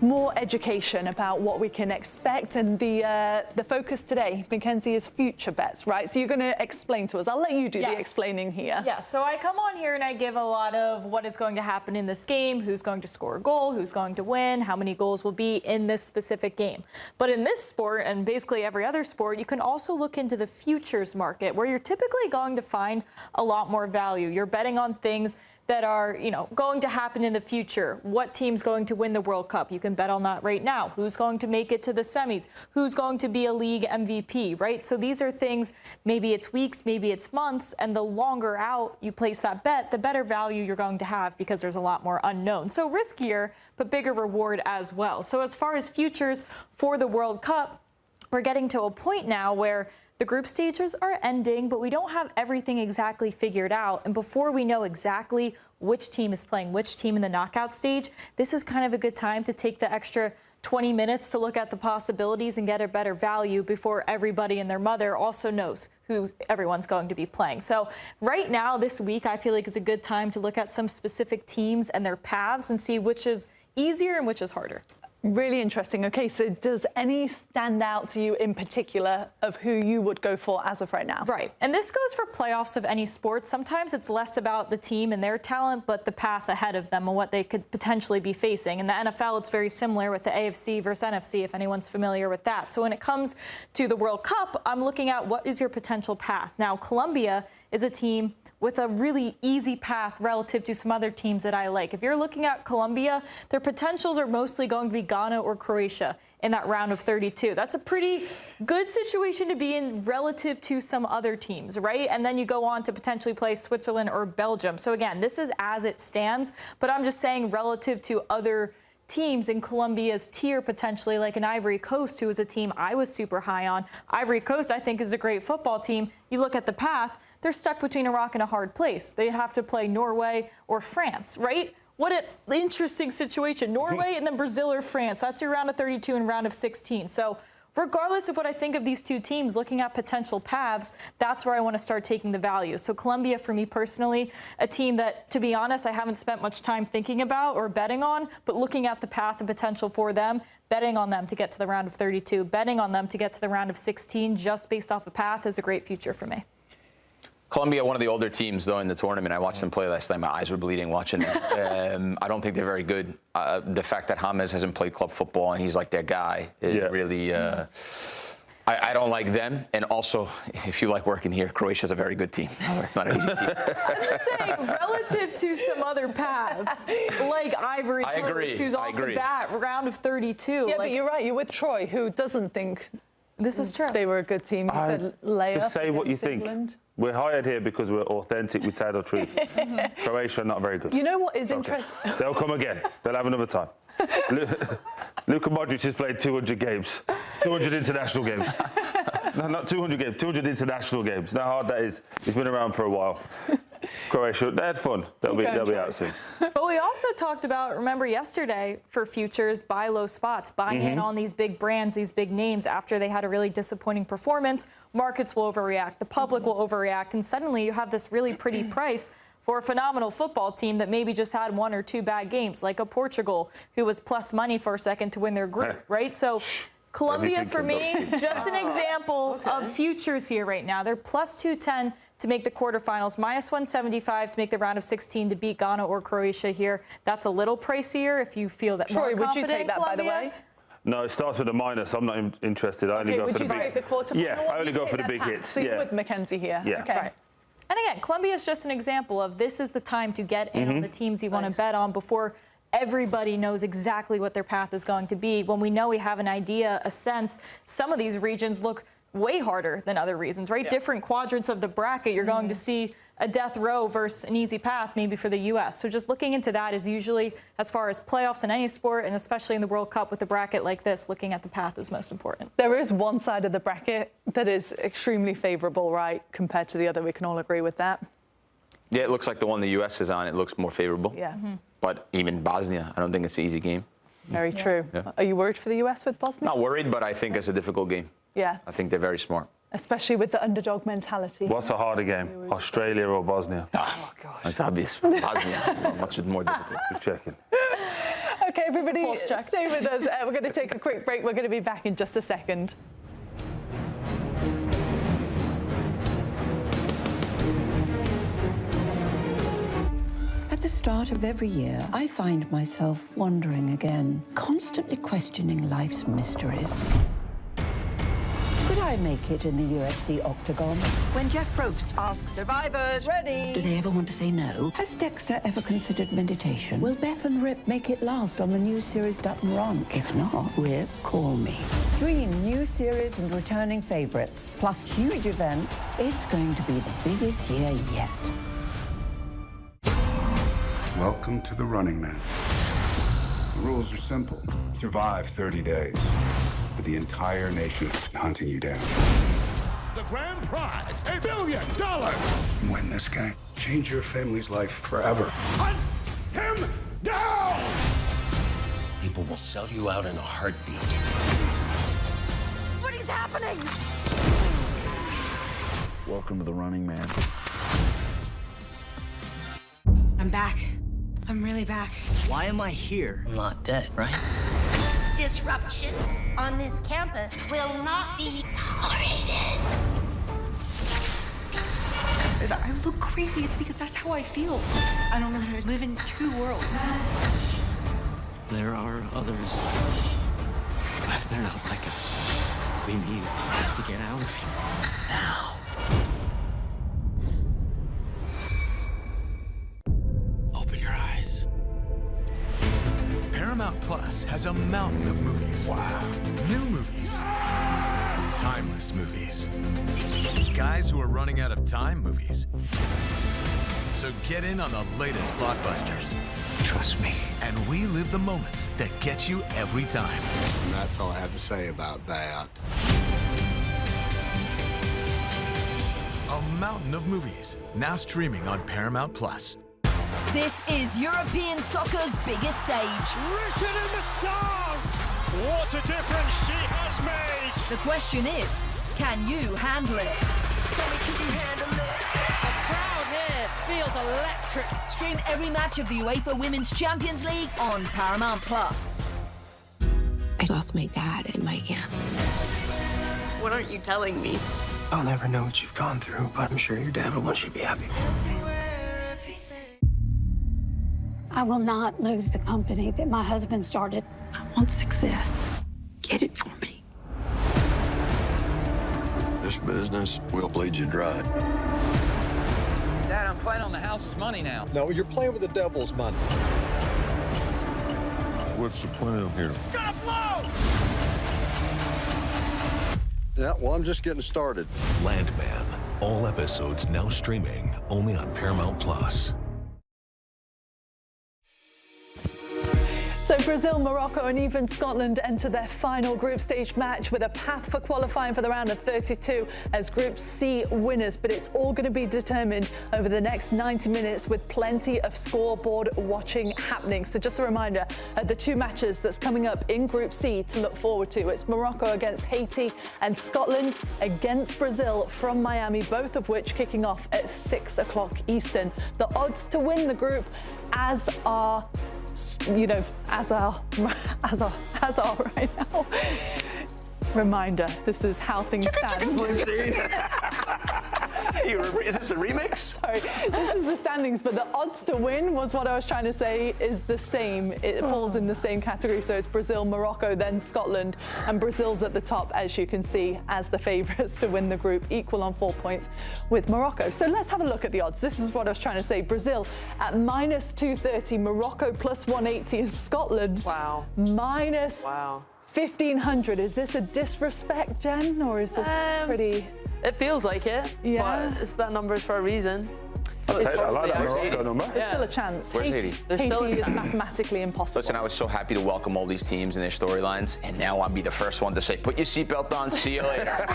[SPEAKER 1] more education about what we can expect. And the focus today, Mackenzie, is future bets, right? So you're going to explain to us. I'll let you do the explaining here.
[SPEAKER 19] Yeah, so I come on here and I give a lot of what is going to happen in this game, who's going to score a goal, who's going to win, how many goals will be in this specific game. But in this sport, and basically every other sport, you can also look into the futures market, where you're typically going to find a lot more value. You're betting on things that are, going to happen in the future. What team's going to win the World Cup? You can bet on that right now. Who's going to make it to the semis? Who's going to be a league MVP, right? So these are things, maybe it's weeks, maybe it's months, and the longer out you place that bet, the better value you're going to have, because there's a lot more unknown. So riskier, but bigger reward as well. So as far as futures for the World Cup, we're getting to a point now where the group stages are ending, but we don't have everything exactly figured out. And before we know exactly which team is playing which team in the knockout stage, this is kind of a good time to take the extra 20 minutes to look at the possibilities and get a better value before everybody and their mother also knows who everyone's going to be playing. So right now, this week, I feel like is a good time to look at some specific teams and their paths and see which is easier and which is harder.
[SPEAKER 1] Really interesting. Okay, so does any stand out to you in particular of who you would go for as of right now?
[SPEAKER 19] Right. And this goes for playoffs of any sport. Sometimes it's less about the team and their talent, but the path ahead of them and what they could potentially be facing. In the NFL, it's very similar with the AFC versus NFC, if anyone's familiar with that. So when it comes to the World Cup, I'm looking at what is your potential path. Now, Colombia is a team with a really easy path relative to some other teams that I like. If you're looking at Colombia, their potentials are mostly going to be Ghana or Croatia in that round of 32. That's a pretty good situation to be in relative to some other teams, right? And then you go on to potentially play Switzerland or Belgium. So again, this is as it stands, but I'm just saying relative to other teams in Colombia's tier, potentially like an Ivory Coast, who is a team I was super high on. Ivory Coast, I think, is a great football team. You look at the path, they're stuck between a rock and a hard place. They have to play Norway or France, right? What an interesting situation. Norway and then Brazil or France. That's your round of 32 and round of 16. So regardless of what I think of these two teams, looking at potential paths, that's where I want to start taking the value. So Colombia, for me personally, a team that, to be honest, I haven't spent much time thinking about or betting on, but looking at the path and potential for them, betting on them to get to the round of 32, betting on them to get to the round of 16, just based off a path, is a great future for me.
[SPEAKER 3] Colombia, one of the older teams, though, in the tournament. I watched them play last night. My eyes were bleeding watching them. I don't think they're very good. The fact that James hasn't played club football and he's like their guy is really... I don't like them. And also, if you like working here, Croatia's a very good team. It's not an easy team.
[SPEAKER 19] I'm just saying, relative to some other paths, like Ivory Coast, who's off the bat, round of 32.
[SPEAKER 1] Yeah, but you're right. You're with Troy, who doesn't think
[SPEAKER 19] this is true.
[SPEAKER 1] They were a good team.
[SPEAKER 2] Just say what you think. We're hired here because we're authentic. We tell the truth. Croatia, not very good.
[SPEAKER 1] You know what is interesting?
[SPEAKER 2] They'll come again. They'll have another time. Luka Modric has played 200 games. 200 international games. No, not 200 games. 200 international games. Know how hard that is. He's been around for a while. Croatia, they had fun. They'll be out soon.
[SPEAKER 19] But we also talked about, remember yesterday, for futures, buy low spots, buying in on these big brands, these big names after they had a really disappointing performance. Markets will overreact, the public will overreact, and suddenly you have this really pretty price for a phenomenal football team that maybe just had 1 or 2 bad games, like a Portugal, who was plus money for a second to win their group, right? So Colombia, for me, just an example of futures here right now. They're plus 210 to make the quarterfinals, minus 175 to make the round of 16 to beat Ghana or Croatia here. That's a little pricier if you feel that
[SPEAKER 1] Troy,
[SPEAKER 19] more
[SPEAKER 1] would you take that,
[SPEAKER 19] Colombia.
[SPEAKER 1] by the way?
[SPEAKER 2] No, it starts with a minus. I'm not interested. I only go for the big. I only go for the big hits.
[SPEAKER 1] So you're with Mackenzie here.
[SPEAKER 2] Yeah.
[SPEAKER 1] Okay.
[SPEAKER 19] Right. And again, Colombia is just an example of this is the time to get in on the teams you want to bet on before everybody knows exactly what their path is going to be. When we know we have an idea, a sense, some of these regions look way harder than other regions, right? Different quadrants of the bracket, you're going to see a death row versus an easy path maybe for the U.S. So just looking into that is usually, as far as playoffs in any sport, and especially in the World Cup with a bracket like this, looking at the path is most important.
[SPEAKER 1] There is one side of the bracket that is extremely favourable, right, compared to the other. We can all agree with that.
[SPEAKER 3] Yeah, it looks like the one the U.S. is on. It looks more favorable.
[SPEAKER 1] Yeah.
[SPEAKER 3] But even Bosnia, I don't think it's an easy game.
[SPEAKER 1] Very true. Yeah. Are you worried for the U.S. with Bosnia?
[SPEAKER 3] Not worried, but I think it's a difficult game.
[SPEAKER 1] Yeah.
[SPEAKER 3] I think they're very smart.
[SPEAKER 1] Especially with the underdog mentality.
[SPEAKER 2] What's a harder game, Australia or Bosnia?
[SPEAKER 3] Oh, gosh. That's obvious. Bosnia, much more difficult.
[SPEAKER 2] Just checking.
[SPEAKER 1] Okay, everybody, stay with us. We're going to take a quick break. We're going to be back in just a second.
[SPEAKER 5] At the start of every year, I find myself wondering again, constantly questioning life's mysteries. Could I make it in the UFC octagon?
[SPEAKER 6] When Jeff Probst asks survivors, ready?
[SPEAKER 5] Do they ever want to say no? Has Dexter ever considered meditation? Will Beth and Rip make it last on the new series Dutton Ranch? If not, Rip, call me.
[SPEAKER 6] Stream new series and returning favorites, plus huge events.
[SPEAKER 5] It's going to be the biggest year yet.
[SPEAKER 7] Welcome to the Running Man. The rules are simple. Survive 30 days. But the entire nation is hunting you down.
[SPEAKER 14] The grand prize, $1 billion.
[SPEAKER 7] Win this game. Change your family's life forever.
[SPEAKER 14] Hunt him down!
[SPEAKER 9] People will sell you out in a heartbeat.
[SPEAKER 12] What is happening?
[SPEAKER 10] Welcome to the Running Man.
[SPEAKER 16] I'm back. I'm really back.
[SPEAKER 9] Why am I here? I'm not dead, right?
[SPEAKER 12] Disruption on this campus will not be tolerated.
[SPEAKER 16] If I look crazy, it's because that's how I feel. I don't know how to live in 2 worlds.
[SPEAKER 9] There are others. But they're not like us. We need to get out of here. Now. Open your eyes.
[SPEAKER 8] Paramount Plus has a mountain of movies. Wow. New movies. Timeless movies. Guys who are running out of time movies. So get in on the latest blockbusters.
[SPEAKER 10] Trust me.
[SPEAKER 8] And relive the moments that get you every time.
[SPEAKER 10] And that's all I have to say about that.
[SPEAKER 8] A mountain of movies, now streaming on Paramount Plus.
[SPEAKER 12] This is European soccer's biggest stage.
[SPEAKER 14] Written in the stars! What a difference she has made!
[SPEAKER 12] The question is, can you handle it?
[SPEAKER 20] The crowd here feels electric.
[SPEAKER 12] Stream every match of the UEFA Women's Champions League on Paramount Plus.
[SPEAKER 11] I lost my dad in my camp.
[SPEAKER 20] What aren't you telling me?
[SPEAKER 15] I'll never know what you've gone through, but I'm sure your dad will want you to be happy.
[SPEAKER 11] I will not lose the company that my husband started. I want success. Get it for me.
[SPEAKER 10] This business will bleed you dry.
[SPEAKER 17] Dad, I'm playing on the house's money now.
[SPEAKER 21] No, you're playing with the devil's money.
[SPEAKER 10] What's the plan here?
[SPEAKER 14] Gonna blow!
[SPEAKER 10] Yeah, well, I'm just getting started.
[SPEAKER 18] Landman. All episodes now streaming only on Paramount Plus.
[SPEAKER 1] So Brazil, Morocco and even Scotland enter their final group stage match with a path for qualifying for the round of 32 as Group C winners. But it's all going to be determined over the next 90 minutes with plenty of scoreboard watching happening. So just a reminder, the two matches that's coming up in Group C to look forward to. It's Morocco against Haiti and Scotland against Brazil from Miami, both of which kicking off at 6 o'clock Eastern. The odds to win the group as are right now. Reminder, this is how things stand.
[SPEAKER 3] Is this a remix?
[SPEAKER 1] Sorry, this is the standings, but the odds to win was what I was trying to say is the same. It falls in the same category, so it's Brazil, Morocco, then Scotland, and Brazil's at the top, as you can see, as the favourites to win the group, equal on 4 points with Morocco. So let's have a look at the odds. This is what I was trying to say. Brazil at -230, Morocco +180, and Scotland minus 1,500. Is this a disrespect, Jen, or is this pretty?
[SPEAKER 4] It feels like it, but it's that number's for a reason. So
[SPEAKER 2] I like that Morocco number.
[SPEAKER 1] There's still a chance.
[SPEAKER 3] Where's Haiti?
[SPEAKER 1] Haiti is mathematically impossible.
[SPEAKER 3] Listen, I was so happy to welcome all these teams and their storylines, and now I'll be the first one to say, put your seatbelt on, see you later.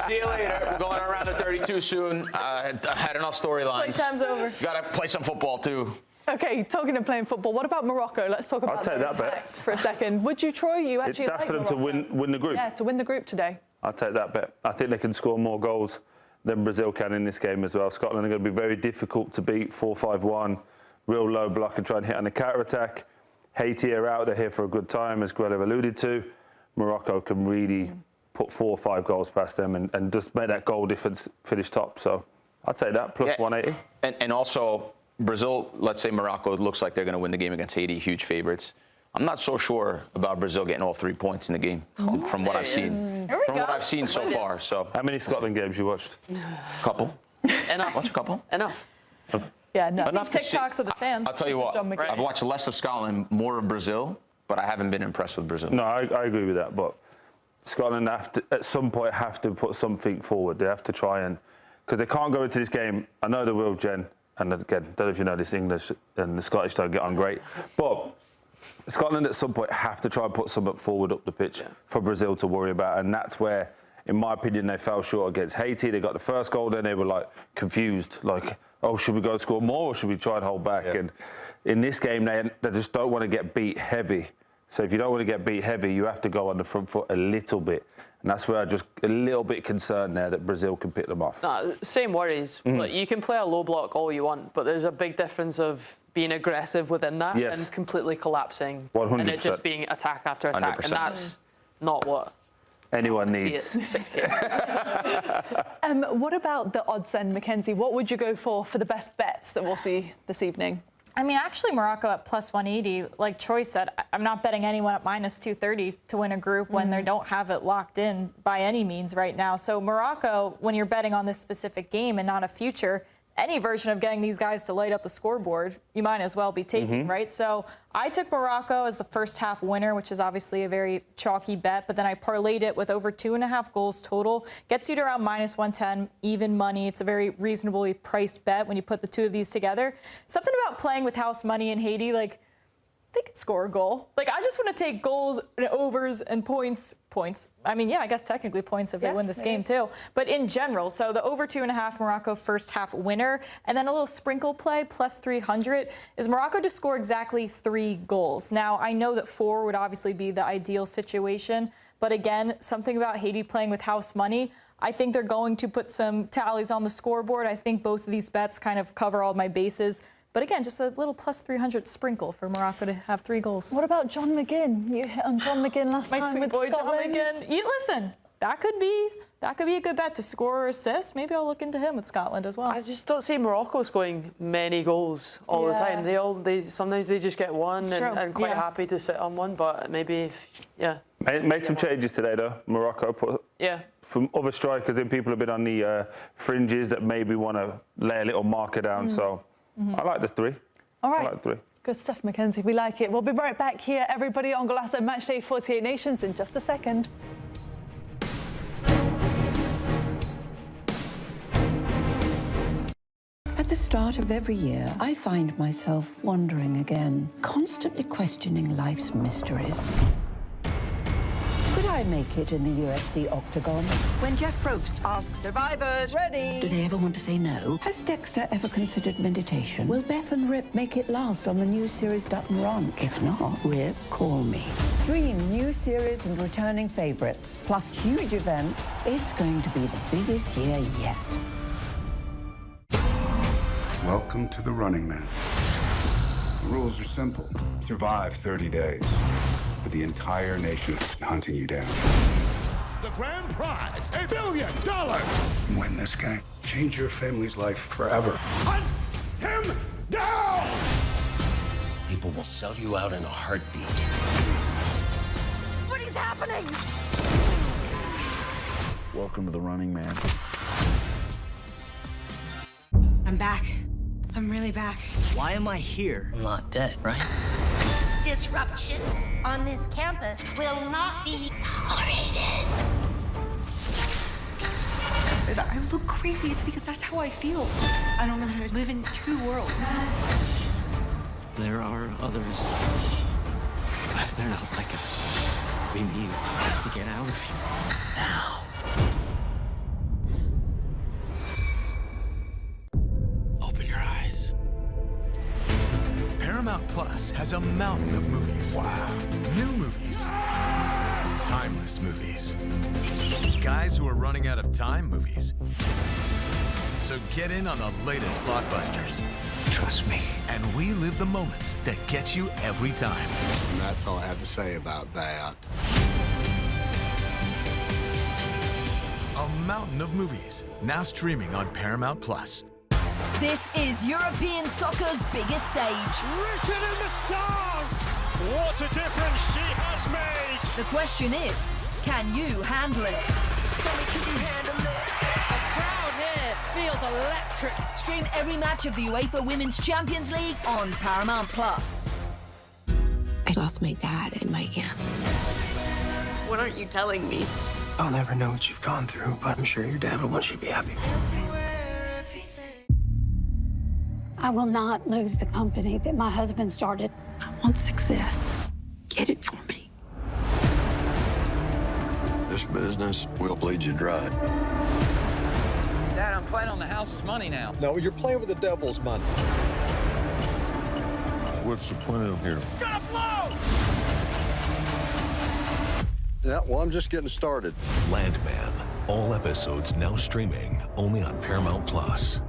[SPEAKER 3] See you later. We're going around to 32 soon. I had enough storylines.
[SPEAKER 19] Playtime's over.
[SPEAKER 3] Gotta play some football, too.
[SPEAKER 1] Okay, talking of playing football, what about Morocco? Let's talk about their attack for a second. Would you, Troy? You actually
[SPEAKER 2] That's
[SPEAKER 1] like
[SPEAKER 2] for them to win the group.
[SPEAKER 1] Yeah, to win the group today.
[SPEAKER 2] I'll take that bet. I think they can score more goals than Brazil can in this game as well. Scotland are going to be very difficult to beat, 4-5-1, real low block and try and hit on the counter-attack. Haiti are out, they're here for a good time, as Grella alluded to. Morocco can really put 4 or 5 goals past them and just make that goal difference finish top. So I'll take that, plus 180.
[SPEAKER 3] And also, Brazil, let's say Morocco, it looks like they're going to win the game against Haiti, huge favorites. I'm not so sure about Brazil getting all 3 points in the game from what I've seen. From what I've seen so far. So,
[SPEAKER 2] how many Scotland games you watched?
[SPEAKER 3] Couple.
[SPEAKER 4] Enough.
[SPEAKER 3] Watch a couple.
[SPEAKER 4] Enough.
[SPEAKER 1] Yeah, no.
[SPEAKER 3] Enough to see.
[SPEAKER 19] TikToks of the fans.
[SPEAKER 3] I'll tell you what. I've watched less of Scotland, more of Brazil, but I haven't been impressed with Brazil.
[SPEAKER 2] No, I agree with that. But Scotland have to, at some point, have to put something forward. They have to try and, because they can't go into this game. I know they will, Jen. And again, don't know if you know this, English and the Scottish don't get on great. But Scotland at some point have to try and put something forward up the pitch for Brazil to worry about. And that's where, in my opinion, they fell short against Haiti. They got the first goal, then they were like confused, like, oh, should we go score more or should we try and hold back? And in this game, they just don't want to get beat heavy. So if you don't want to get beat heavy, you have to go on the front foot a little bit. And that's where I'm just a little bit concerned there that Brazil can pick them off.
[SPEAKER 4] No, same worries. Like, you can play a low block all you want, but there's a big difference of being aggressive within that and completely collapsing.
[SPEAKER 2] 100%.
[SPEAKER 4] And it just being attack after attack.
[SPEAKER 2] 100%.
[SPEAKER 4] And that's not what
[SPEAKER 2] anyone needs.
[SPEAKER 1] What about the odds then, Mackenzie? What would you go for the best bets that we'll see this evening?
[SPEAKER 19] I mean, actually, Morocco at plus 180, like Troy said, I'm not betting anyone at minus 230 to win a group when they don't have it locked in by any means right now. So Morocco, when you're betting on this specific game and not a future, any version of getting these guys to light up the scoreboard, you might as well be taking, right? So I took Morocco as the first half winner, which is obviously a very chalky bet, but then I parlayed it with over 2.5 goals total. Gets you to around minus 110, even money. It's a very reasonably priced bet when you put the two of these together. Something about playing with house money in Haiti, like, they could score a goal. Like, I just want to take goals and overs and points. I mean, yeah, I guess technically points if they win this game too. But in general, so the over 2.5 Morocco first half winner, and then a little sprinkle play plus 300 is Morocco to score exactly 3 goals. Now, I know that 4 would obviously be the ideal situation, but again, something about Haiti playing with house money. I think they're going to put some tallies on the scoreboard. I think both of these bets kind of cover all my bases. But again, just a little plus 300 sprinkle for Morocco to have 3 goals.
[SPEAKER 1] What about John McGinn? You hit on John McGinn last time
[SPEAKER 19] My sweet boy John McGinn. Listen, that could be a good bet to score or assist. Maybe I'll look into him with Scotland as well.
[SPEAKER 4] I just don't see Morocco scoring many goals all the time. Sometimes they just get one and quite happy to sit on one, but maybe,
[SPEAKER 2] Made some changes today, though. Morocco put from other strikers in. People have been on the fringes that maybe want to lay a little marker down. So I like the 3.
[SPEAKER 1] All right.
[SPEAKER 2] I like the 3.
[SPEAKER 1] Good stuff, Mackenzie. We like it. We'll be right back here, everybody, on Golazo Matchday 48 Nations in just a second.
[SPEAKER 5] At the start of every year, I find myself wondering again, constantly questioning life's mysteries. Could I make it in the UFC octagon?
[SPEAKER 6] When Jeff Probst asks survivors, ready?
[SPEAKER 5] Do they ever want to say no? Has Dexter ever considered meditation? Will Beth and Rip make it last on the new series Dutton Ranch? If not, Rip, call me.
[SPEAKER 6] Stream new series and returning favorites, plus huge events.
[SPEAKER 5] It's going to be the biggest year yet.
[SPEAKER 7] Welcome to the Running Man. The rules are simple. Survive 30 days. But the entire nation hunting you down.
[SPEAKER 14] The grand prize, $1 billion.
[SPEAKER 7] Win this game. Change your family's life forever.
[SPEAKER 14] Hunt him down!
[SPEAKER 9] People will sell you out in a heartbeat.
[SPEAKER 12] What is happening?
[SPEAKER 10] Welcome to the Running Man.
[SPEAKER 16] I'm back. I'm really back.
[SPEAKER 15] Why am I here? I'm not dead, right?
[SPEAKER 12] Disruption on this campus will not be tolerated.
[SPEAKER 16] I look crazy. It's because that's how I feel. I don't know how to live in 2 worlds.
[SPEAKER 9] There are others. But they're not like us. We need to get out of here now. Open your eyes.
[SPEAKER 8] Paramount Plus has a mountain of movies. Wow. New movies. Timeless movies. Guys who are running out of time movies. So get in on the latest blockbusters.
[SPEAKER 9] Trust me.
[SPEAKER 8] And relive the moments that get you every time.
[SPEAKER 10] And that's all I have to say about that.
[SPEAKER 8] A mountain of movies, now streaming on Paramount Plus.
[SPEAKER 12] This is European soccer's biggest stage.
[SPEAKER 14] Written in the stars! What a difference she has made!
[SPEAKER 12] The question is, can you handle it?
[SPEAKER 20] Tell me, can you handle it?
[SPEAKER 12] A crowd here feels electric. Stream every match of the UEFA Women's Champions League on Paramount Plus.
[SPEAKER 11] I lost my dad in my aunt.
[SPEAKER 20] What aren't you telling me?
[SPEAKER 15] I'll never know what you've gone through, but I'm sure your dad will want you to be happy.
[SPEAKER 11] I will not lose the company that my husband started. I want success. Get it for me.
[SPEAKER 10] This business will bleed you dry.
[SPEAKER 17] Dad, I'm playing on the house's money now.
[SPEAKER 21] No, you're playing with the devil's money.
[SPEAKER 10] What's the plan here?
[SPEAKER 14] Gonna blow!
[SPEAKER 10] Yeah, well, I'm just getting started.
[SPEAKER 18] Landman. All episodes now streaming only on Paramount Plus.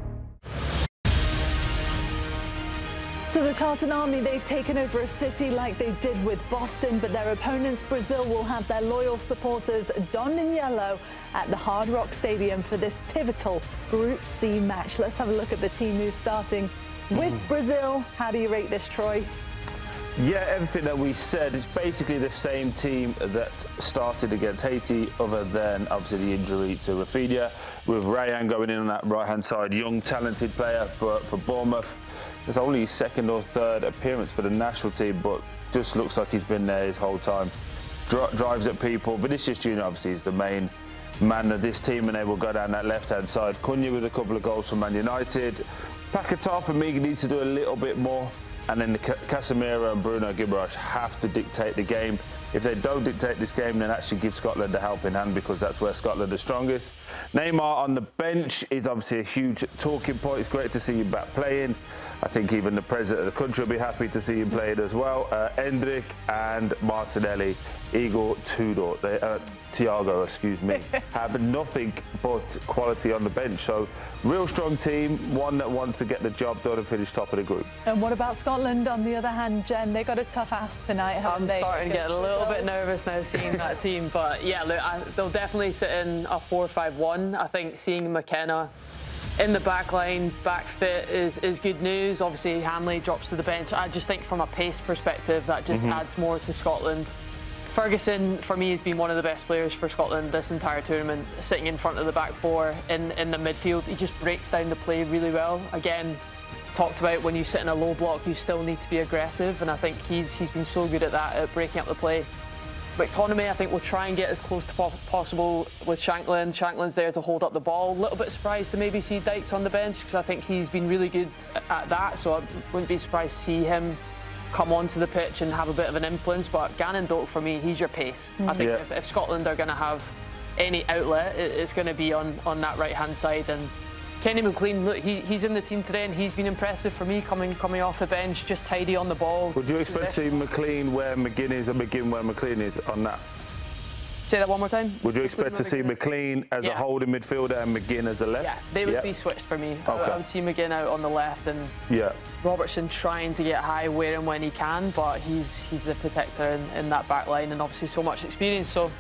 [SPEAKER 1] So the Tartan Army, they've taken over a city like they did with Boston, but their opponents, Brazil, will have their loyal supporters donned in yellow at the Hard Rock Stadium for this pivotal Group C match. Let's have a look at the team who's starting with Brazil. How do you rate this, Troy?
[SPEAKER 2] Yeah, everything that we said, it's basically the same team that started against Haiti, other than obviously the injury to Rafinha, with Ryan going in on that right-hand side, young, talented player for Bournemouth. It's only his 2nd or 3rd appearance for the national team, but just looks like he's been there his whole time. Drives at people. Vinicius Jr. obviously is the main man of this team, and they will go down that left-hand side. Cunha with a couple of goals for Man United. Qatar for me needs to do a little bit more. and then Casemiro and Bruno Guimaraes have to dictate the game. If they don't dictate this game, then actually give Scotland a helping hand, because that's where Scotland are strongest. Neymar on the bench is obviously a huge talking point. It's great to see him back playing. I think even the president of the country will be happy to see him playing as well. Endrick and Martinelli, Igor Tudor, Thiago, excuse me, have nothing but quality on the bench. So, real strong team, one that wants to get the job done and finish top of the group.
[SPEAKER 1] And what about Scotland on the other hand, Jen? They got a tough ask tonight, haven't they?
[SPEAKER 4] I'm starting to get a little bit nervous now seeing that team. But yeah, look, they'll definitely sit in a 4-5-1. I think seeing McKenna in the back line, back fit is good news. Obviously, Hanley drops to the bench. I just think from a pace perspective, that just adds more to Scotland. Ferguson, for me, has been one of the best players for Scotland this entire tournament, sitting in front of the back four in the midfield. He just breaks down the play really well. Again, talked about when you sit in a low block, you still need to be aggressive, and I think he's been so good at that, at breaking up the play. McTominay, I think, will try and get as close to possible with Shankland. Shankland's there to hold up the ball. A little bit surprised to maybe see Dykes on the bench, because I think he's been really good at that, so I wouldn't be surprised to see him come onto the pitch and have a bit of an influence. But Gannon Doak, for me, he's your pace. I think if Scotland are going to have any outlet, it's going to be on that right-hand side. And Kenny McLean, look, he's in the team today, and he's been impressive for me coming off the bench, just tidy on the ball.
[SPEAKER 2] Would you expect to see McLean where McGinn is and McGinn where McLean is on that?
[SPEAKER 4] Say that one more time.
[SPEAKER 2] Would you expect to see McLean as a holding midfielder and McGinn as a left?
[SPEAKER 4] Yeah, they would be switched for me.
[SPEAKER 2] Okay.
[SPEAKER 4] I would see McGinn out on the left and Robertson trying to get high where and when he can, but he's the protector in that back line, and obviously so much experience. So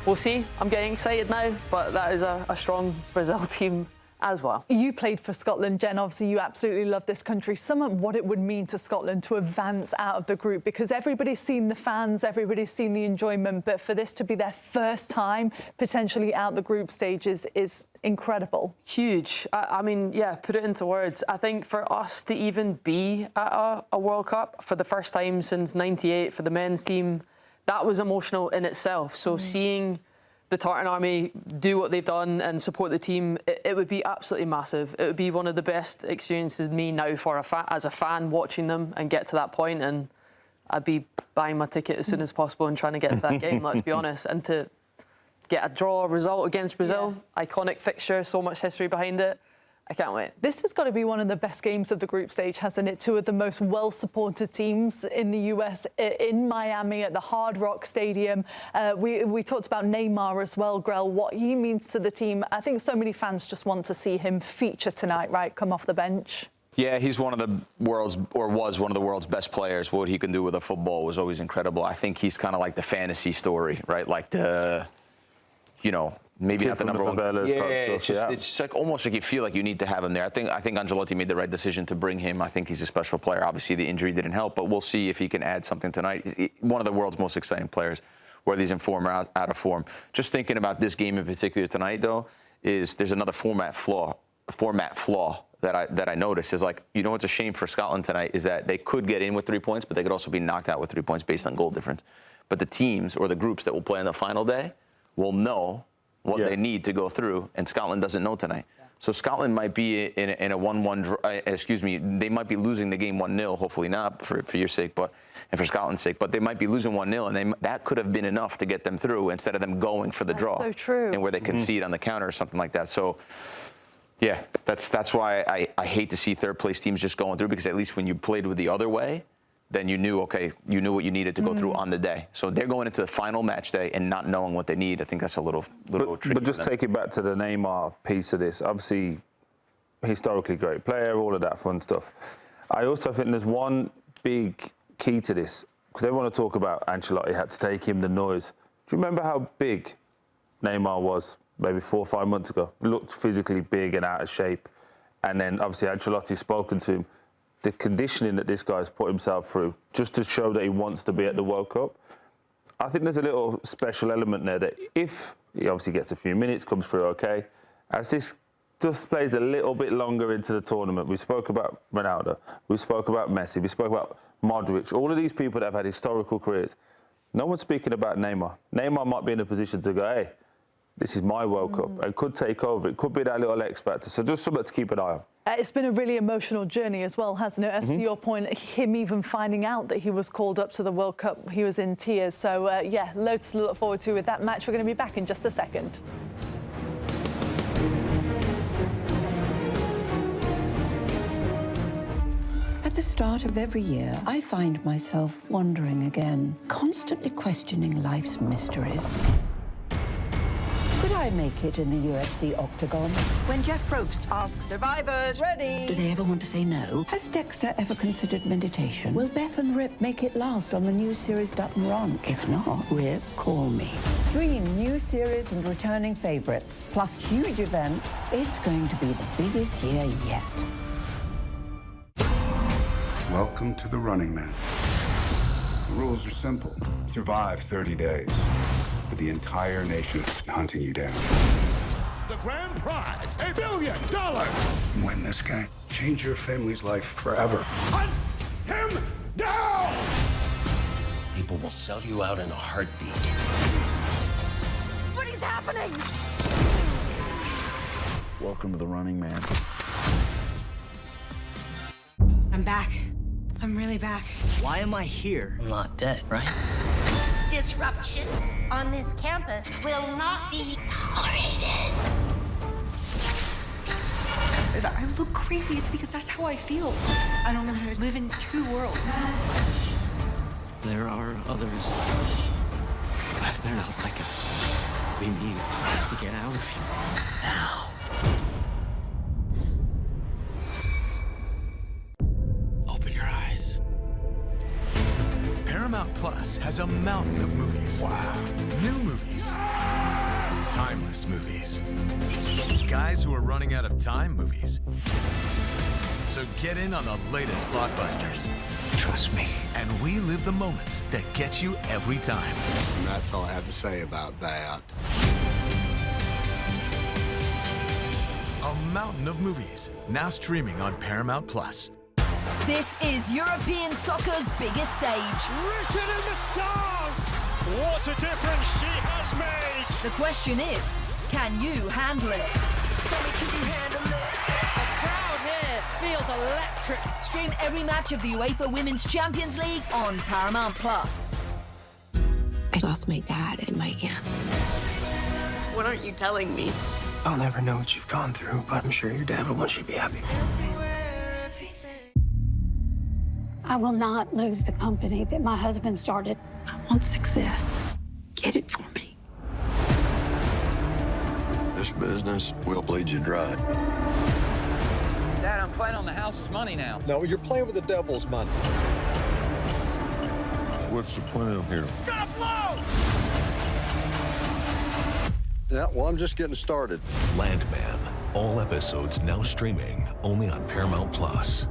[SPEAKER 4] we'll see. I'm getting excited now, but that is a strong Brazil team as well.
[SPEAKER 1] You played for Scotland, Jen. Obviously, you absolutely love this country. Some of what it would mean to Scotland to advance out of the group, because everybody's seen the fans, everybody's seen the enjoyment, but for this to be their first time potentially out the group stages is incredible.
[SPEAKER 4] Huge. I mean, yeah, put it into words. I think for us to even be at a World Cup for the first time since '98 for the men's team, that was emotional in itself. So seeing the Tartan Army do what they've done and support the team, it would be absolutely massive. It would be one of the best experiences me now as a fan watching them and get to that point, and I'd be buying my ticket as soon as possible and trying to get to that game, let's be honest. And to get a draw result against Brazil, iconic fixture, so much history behind it. I can't wait.
[SPEAKER 1] This has got to be one of the best games of the group stage, hasn't it? Two of the most well-supported teams in the US, in Miami at the Hard Rock Stadium. We talked about Neymar as well, Grell, what he means to the team. I think so many fans just want to see him feature tonight, right? Come off the bench.
[SPEAKER 3] Yeah, he's one of the world's, or was one of the world's best players. What he can do with a football was always incredible. I think he's kind of like the fantasy story, right? Like the, you know, maybe not the number one. It's like almost like you feel like you need to have him there. I think Ancelotti made the right decision to bring him. I think he's a special player. Obviously, the injury didn't help, but we'll see if he can add something tonight. One of the world's most exciting players, whether he's in form or out of form. Just thinking about this game in particular tonight, though, is there's another format flaw that I noticed is, like, you know what's a shame for Scotland tonight is that they could get in with 3 points, but they could also be knocked out with 3 points based on goal difference. But the teams or the groups that will play on the final day will know what they need to go through, and Scotland doesn't know tonight. So Scotland might be in a 1-1, they might be losing the game 1-0, hopefully not for your sake, and for Scotland's sake, but they might be losing 1-0, and that could have been enough to get them through instead of them going for the draw.
[SPEAKER 1] So true.
[SPEAKER 3] And where they concede on the counter or something like that. So, yeah, that's why I hate to see third place teams just going through, because at least when you played with the other way, then you knew what you needed to go through on the day. So they're going into the final match day and not knowing what they need. I think that's a little tricky.
[SPEAKER 2] But just take it back to the Neymar piece of this. Obviously, historically great player, all of that fun stuff. I also think there's one big key to this, because everyone want to talk about Ancelotti had to take him the noise. Do you remember how big Neymar was maybe 4 or 5 months ago? Looked physically big and out of shape. And then obviously Ancelotti's spoken to him. The conditioning that this guy's put himself through just to show that he wants to be at the World Cup. I think there's a little special element there that if he obviously gets a few minutes, comes through okay, as this just plays a little bit longer into the tournament. We spoke about Ronaldo, we spoke about Messi, we spoke about Modric, all of these people that have had historical careers. No one's speaking about Neymar. Neymar might be in a position to go, hey, this is my World Cup, and could take over. It could be that little X factor. So just something to keep an eye on.
[SPEAKER 1] It's been a really emotional journey as well, hasn't it? As to your point, him even finding out that he was called up to the World Cup, he was in tears. So, yeah, loads to look forward to with that match. We're going to be back in just a second.
[SPEAKER 5] At the start of every year, I find myself wondering again, constantly questioning life's mysteries. Could I make it in the UFC octagon?
[SPEAKER 6] When Jeff Probst asks survivors, ready?
[SPEAKER 5] Do they ever want to say no? Has Dexter ever considered meditation? Will Beth and Rip make it last on the new series Dutton Ranch? If not, Rip, call me.
[SPEAKER 6] Stream new series and returning favorites, plus huge events.
[SPEAKER 5] It's going to be the biggest year yet.
[SPEAKER 7] Welcome to the Running Man. The rules are simple. Survive 30 days. But the entire nation is hunting you down.
[SPEAKER 14] The grand prize, $1 billion.
[SPEAKER 7] Win this game. Change your family's life forever.
[SPEAKER 14] Hunt him down!
[SPEAKER 9] People will sell you out in a heartbeat.
[SPEAKER 12] What is happening?
[SPEAKER 13] Welcome to the Running Man.
[SPEAKER 16] I'm back. I'm really back.
[SPEAKER 9] Why am I here? I'm not dead, right?
[SPEAKER 12] Disruption on this campus will not be tolerated.
[SPEAKER 16] If I look crazy, it's because that's how I feel. I don't know how to live in two worlds.
[SPEAKER 9] There are others. But they're not like us. We need to get out of here. Now. Open your eyes.
[SPEAKER 8] Paramount Plus has a mountain of movies. Wow. New movies. Timeless movies. Guys who are running out of time movies. So get in on the latest blockbusters.
[SPEAKER 9] Trust me.
[SPEAKER 8] And relive the moments that get you every time.
[SPEAKER 10] And that's all I have to say about that.
[SPEAKER 8] A mountain of movies, now streaming on Paramount Plus.
[SPEAKER 12] This is European soccer's biggest stage.
[SPEAKER 14] Written in the stars! What a difference she has made!
[SPEAKER 12] The question is, can you handle it?
[SPEAKER 20] Tell me, can you handle it?
[SPEAKER 12] The crowd here feels electric. Stream every match of the UEFA Women's Champions League on Paramount Plus.
[SPEAKER 11] I lost my dad and my aunt.
[SPEAKER 20] What aren't you telling me?
[SPEAKER 15] I'll never know what you've gone through, but I'm sure your dad will want you to be happy.
[SPEAKER 11] I will not lose the company that my husband started. I want success. Get it for me.
[SPEAKER 10] This business will bleed you dry.
[SPEAKER 17] Dad, I'm playing on the house's money now.
[SPEAKER 21] No, you're playing with the devil's money.
[SPEAKER 10] What's the plan here?
[SPEAKER 14] Gotta blow!
[SPEAKER 10] Yeah, well, I'm just getting started.
[SPEAKER 18] Landman. All episodes now streaming only on Paramount Plus.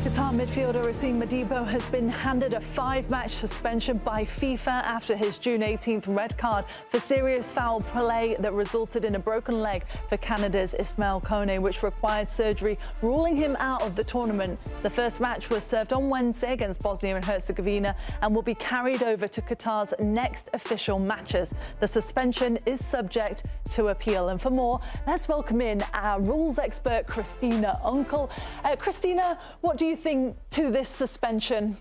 [SPEAKER 1] Qatar midfielder Asim Madibo has been handed a 5-match suspension by FIFA after his June 18th red card for serious foul play that resulted in a broken leg for Canada's Ismail Kone, which required surgery, ruling him out of the tournament. The first match was served on Wednesday against Bosnia and Herzegovina and will be carried over to Qatar's next official matches. The suspension is subject to appeal. And for more, let's welcome in our rules expert, Christina Unkel. Christina, what do you think to this suspension?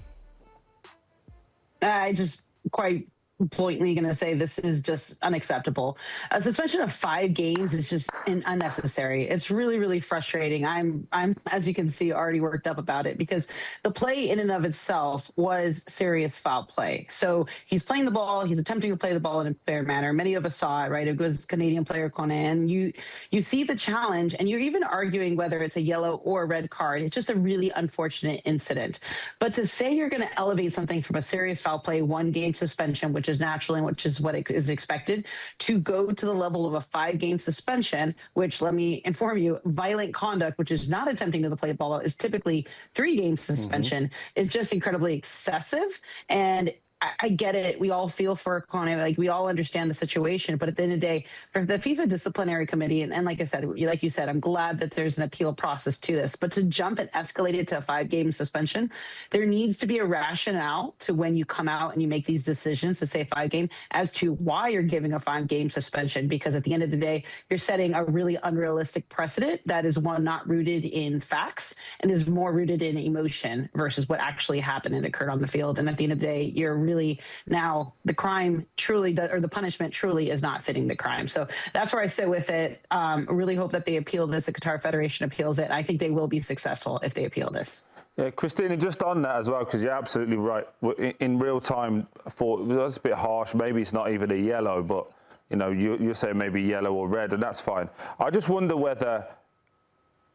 [SPEAKER 22] I just quite blatantly going to say this is just unacceptable. A suspension of 5 games is just unnecessary. It's really, really frustrating. I'm, as you can see, already worked up about it because the play in and of itself was serious foul play. So he's playing the ball. He's attempting to play the ball in a fair manner. Many of us saw it, right? It was Canadian player Conan. You see the challenge, and you're even arguing whether it's a yellow or a red card. It's just a really unfortunate incident. But to say you're going to elevate something from a serious foul play 1-game suspension, which is naturally, which is what is expected, to go to the level of a 5-game suspension, which, let me inform you, violent conduct, which is not attempting to play the ball, is typically 3-game suspension, is just incredibly excessive. And I get it. We all feel for Kone. Like, we all understand the situation. But at the end of the day, for the FIFA disciplinary committee, and like I said, like you said, I'm glad that there's an appeal process to this. But to jump and escalate it to a 5-game suspension, there needs to be a rationale to when you come out and you make these decisions to say 5-game as to why you're giving a 5-game suspension. Because at the end of the day, you're setting a really unrealistic precedent that is, one, not rooted in facts and is more rooted in emotion versus what actually happened and occurred on the field. And at the end of the day, you're really, now the crime truly does, or the punishment truly is not fitting the crime. So that's where I sit with it. Really hope that they appeal this. The Qatar Federation appeals it. I think they will be successful if they appeal this.
[SPEAKER 2] Yeah, Christina, just on that as well, because you're absolutely right. In real time, I thought that's a bit harsh. Maybe it's not even a yellow, but you know, you're saying maybe yellow or red, and that's fine. I just wonder whether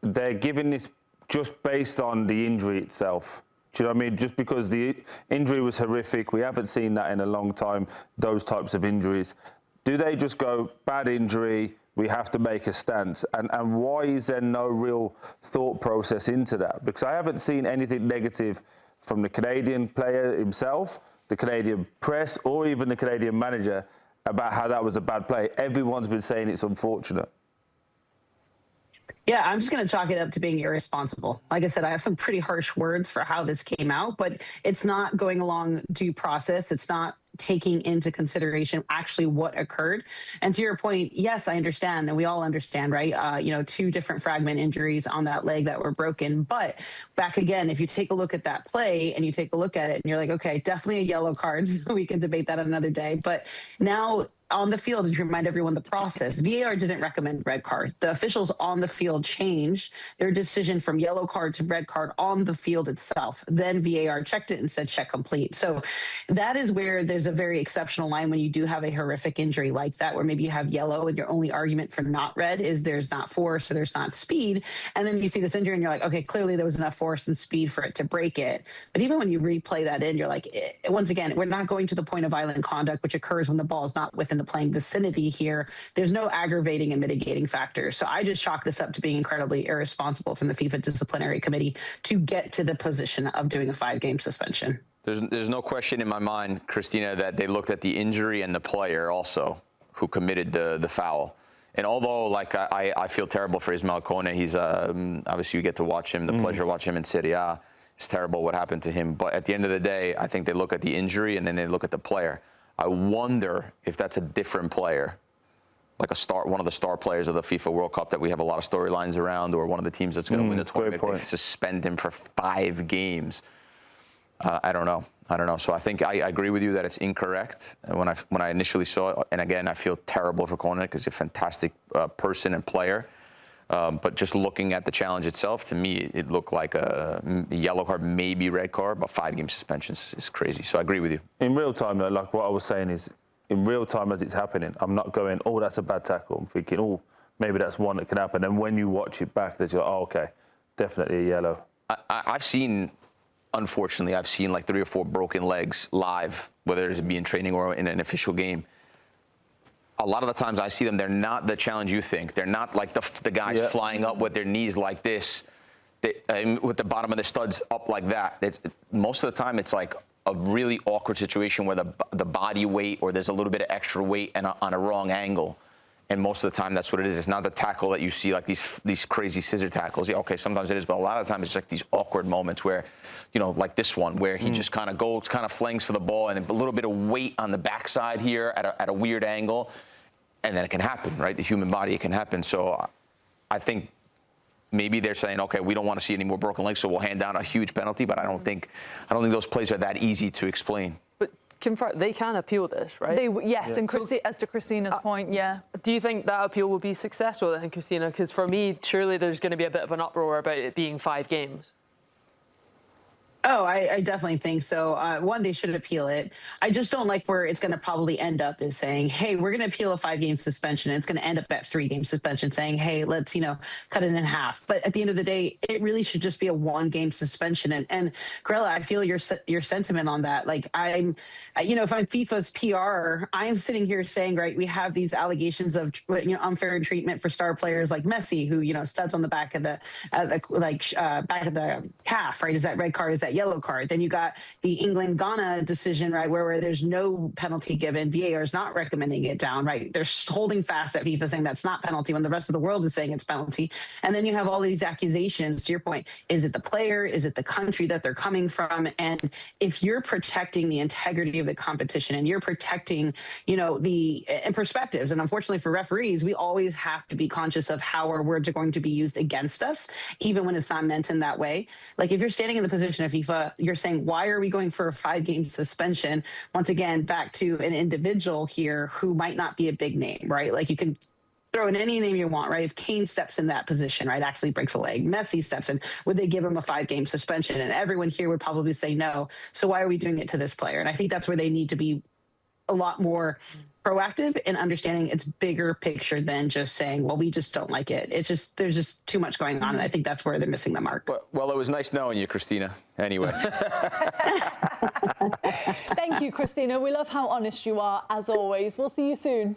[SPEAKER 2] they're giving this just based on the injury itself. Do you know what I mean? Just because the injury was horrific, we haven't seen that in a long time, those types of injuries. Do they just go, bad injury, we have to make a stance? And why is there no real thought process into that? Because I haven't seen anything negative from the Canadian player himself, the Canadian press, or even the Canadian manager about how that was a bad play. Everyone's been saying it's unfortunate.
[SPEAKER 22] Yeah, I'm just going to chalk it up to being irresponsible. Like I said, I have some pretty harsh words for how this came out, but it's not going along due process. It's not taking into consideration actually what occurred. And to your point, yes, I understand, and we all understand, right? You know, 2 different fragment injuries on that leg that were broken. But back again, if you take a look at that play and you take a look at it and you're like, okay, definitely a yellow card. We can debate that another day. But now on the field, and to remind everyone the process, VAR didn't recommend red card. The officials on the field changed their decision from yellow card to red card on the field itself. Then VAR checked it and said check complete. So that is where there's a very exceptional line when you do have a horrific injury like that, where maybe you have yellow and your only argument for not red is there's not force or there's not speed. And then you see this injury and you're like, okay, clearly there was enough force and speed for it to break it. But even when you replay that in, you're like, once again, we're not going to the point of violent conduct, which occurs when the ball is not within the playing vicinity here. There's no aggravating and mitigating factors. So I just chalk this up to being incredibly irresponsible from the FIFA disciplinary committee to get to the position of doing a 5-game suspension.
[SPEAKER 3] There's no question in my mind, Christina, that they looked at the injury and the player also who committed the foul. And although, like, I feel terrible for Ismael Kone, he's obviously you get to watch him, the pleasure of watching him in Serie A. It's terrible what happened to him. But at the end of the day, I think they look at the injury and then they look at the player. I wonder if that's a different player, like one of the star players of the FIFA World Cup that we have a lot of storylines around, or one of the teams that's going to win the tournament. If they suspend him for 5 games. I don't know. So I think I agree with you that it's incorrect. When I initially saw it, and again, I feel terrible for Kone because he's a fantastic person and player. But just looking at the challenge itself, to me, it looked like a yellow card, maybe red card, but 5-game suspension is crazy. So I agree with you. In real time, though, like what I was saying is, in real time as it's happening, I'm not going, oh, that's a bad tackle. I'm thinking, oh, maybe that's one that can happen. And when you watch it back, that you're like, oh, okay, definitely a yellow. I've seen, unfortunately, like 3 or 4 broken legs live, whether it's being training or in an official game. A lot of the times I see them, they're not the challenge you think. They're not like the guys flying up with their knees like this, with the bottom of their studs up like that. Most of the time, it's like a really awkward situation where the body weight or there's a little bit of extra weight and on a wrong angle. And most of the time, that's what it is. It's not the tackle that you see, like these crazy scissor tackles. Yeah, okay, sometimes it is, but a lot of the time it's like these awkward moments where, you know, like this one, where he just kind of goes, kind of flings for the ball, and a little bit of weight on the backside here at a weird angle, and then it can happen, right? The human body, it can happen. So I think maybe they're saying, okay, we don't want to see any more broken legs, so we'll hand down a huge penalty. But I don't think those plays are that easy to explain.
[SPEAKER 4] But they can appeal this, right?
[SPEAKER 1] Yes, and as to Christina's point, yeah.
[SPEAKER 4] Do you think that appeal will be successful then, Christina? Because for me, surely there's going to be a bit of an uproar about it being 5 games.
[SPEAKER 22] Oh, I definitely think so. One, they should appeal it. I just don't like where it's going to probably end up is saying, hey, we're going to appeal a 5-game suspension. It's going to end up at 3-game suspension, saying, hey, let's, cut it in half. But at the end of the day, it really should just be a 1-game suspension. And Grella, I feel your sentiment on that. Like if I'm FIFA's PR, I'm sitting here saying, right, we have these allegations of, unfair treatment for star players like Messi, who, studs on the back of the calf, right? Is that red card? Is that yellow card. Then you got the England-Ghana decision, right, where there's no penalty given. VAR is not recommending it down, right? They're holding fast at FIFA saying that's not penalty when the rest of the world is saying it's penalty. And then you have all these accusations, to your point. Is it the player? Is it the country that they're coming from? And if you're protecting the integrity of the competition and you're protecting, the perspectives, and unfortunately for referees, we always have to be conscious of how our words are going to be used against us, even when it's not meant in that way. Like if you're standing in the position of FIFA, you're saying, why are we going for a 5-game suspension? Once again, back to an individual here who might not be a big name, right? Like you can throw in any name you want, right? If Kane steps in that position, right, actually breaks a leg, Messi steps in, would they give him a 5-game suspension? And everyone here would probably say no. So why are we doing it to this player? And I think that's where they need to be a lot more proactive in understanding it's bigger picture than just saying, well, we just don't like it. It's just, there's just too much going on. And I think that's where they're missing the mark.
[SPEAKER 3] Well, it was nice knowing you, Christina. Anyway.
[SPEAKER 1] Thank you, Christina. We love how honest you are, as always. We'll see you soon.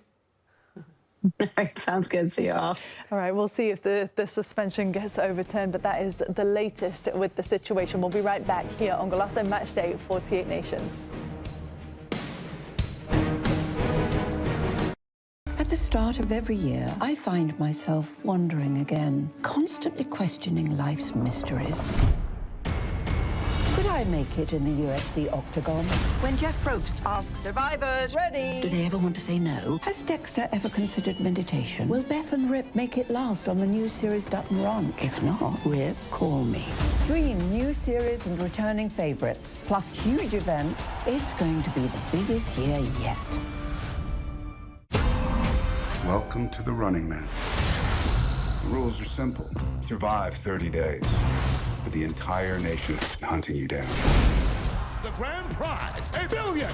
[SPEAKER 22] All right, sounds good. See you all.
[SPEAKER 1] All right, we'll see if the suspension gets overturned, but that is the latest with the situation. We'll be right back here on Golazo Matchday 48 Nations.
[SPEAKER 5] At the start of every year, I find myself wondering again, constantly questioning life's mysteries. Could I make it in the UFC octagon?
[SPEAKER 6] When Jeff Probst asks survivors, ready?
[SPEAKER 5] Do they ever want to say no? Has Dexter ever considered meditation? Will Beth and Rip make it last on the new series Dutton Ranch? If not, Rip, call me. Stream new series and returning favorites, plus huge events. It's going to be the biggest year yet.
[SPEAKER 7] Welcome to the Running Man. The rules are simple. Survive 30 days. But the entire nation is hunting you down.
[SPEAKER 14] The grand prize, $1 billion.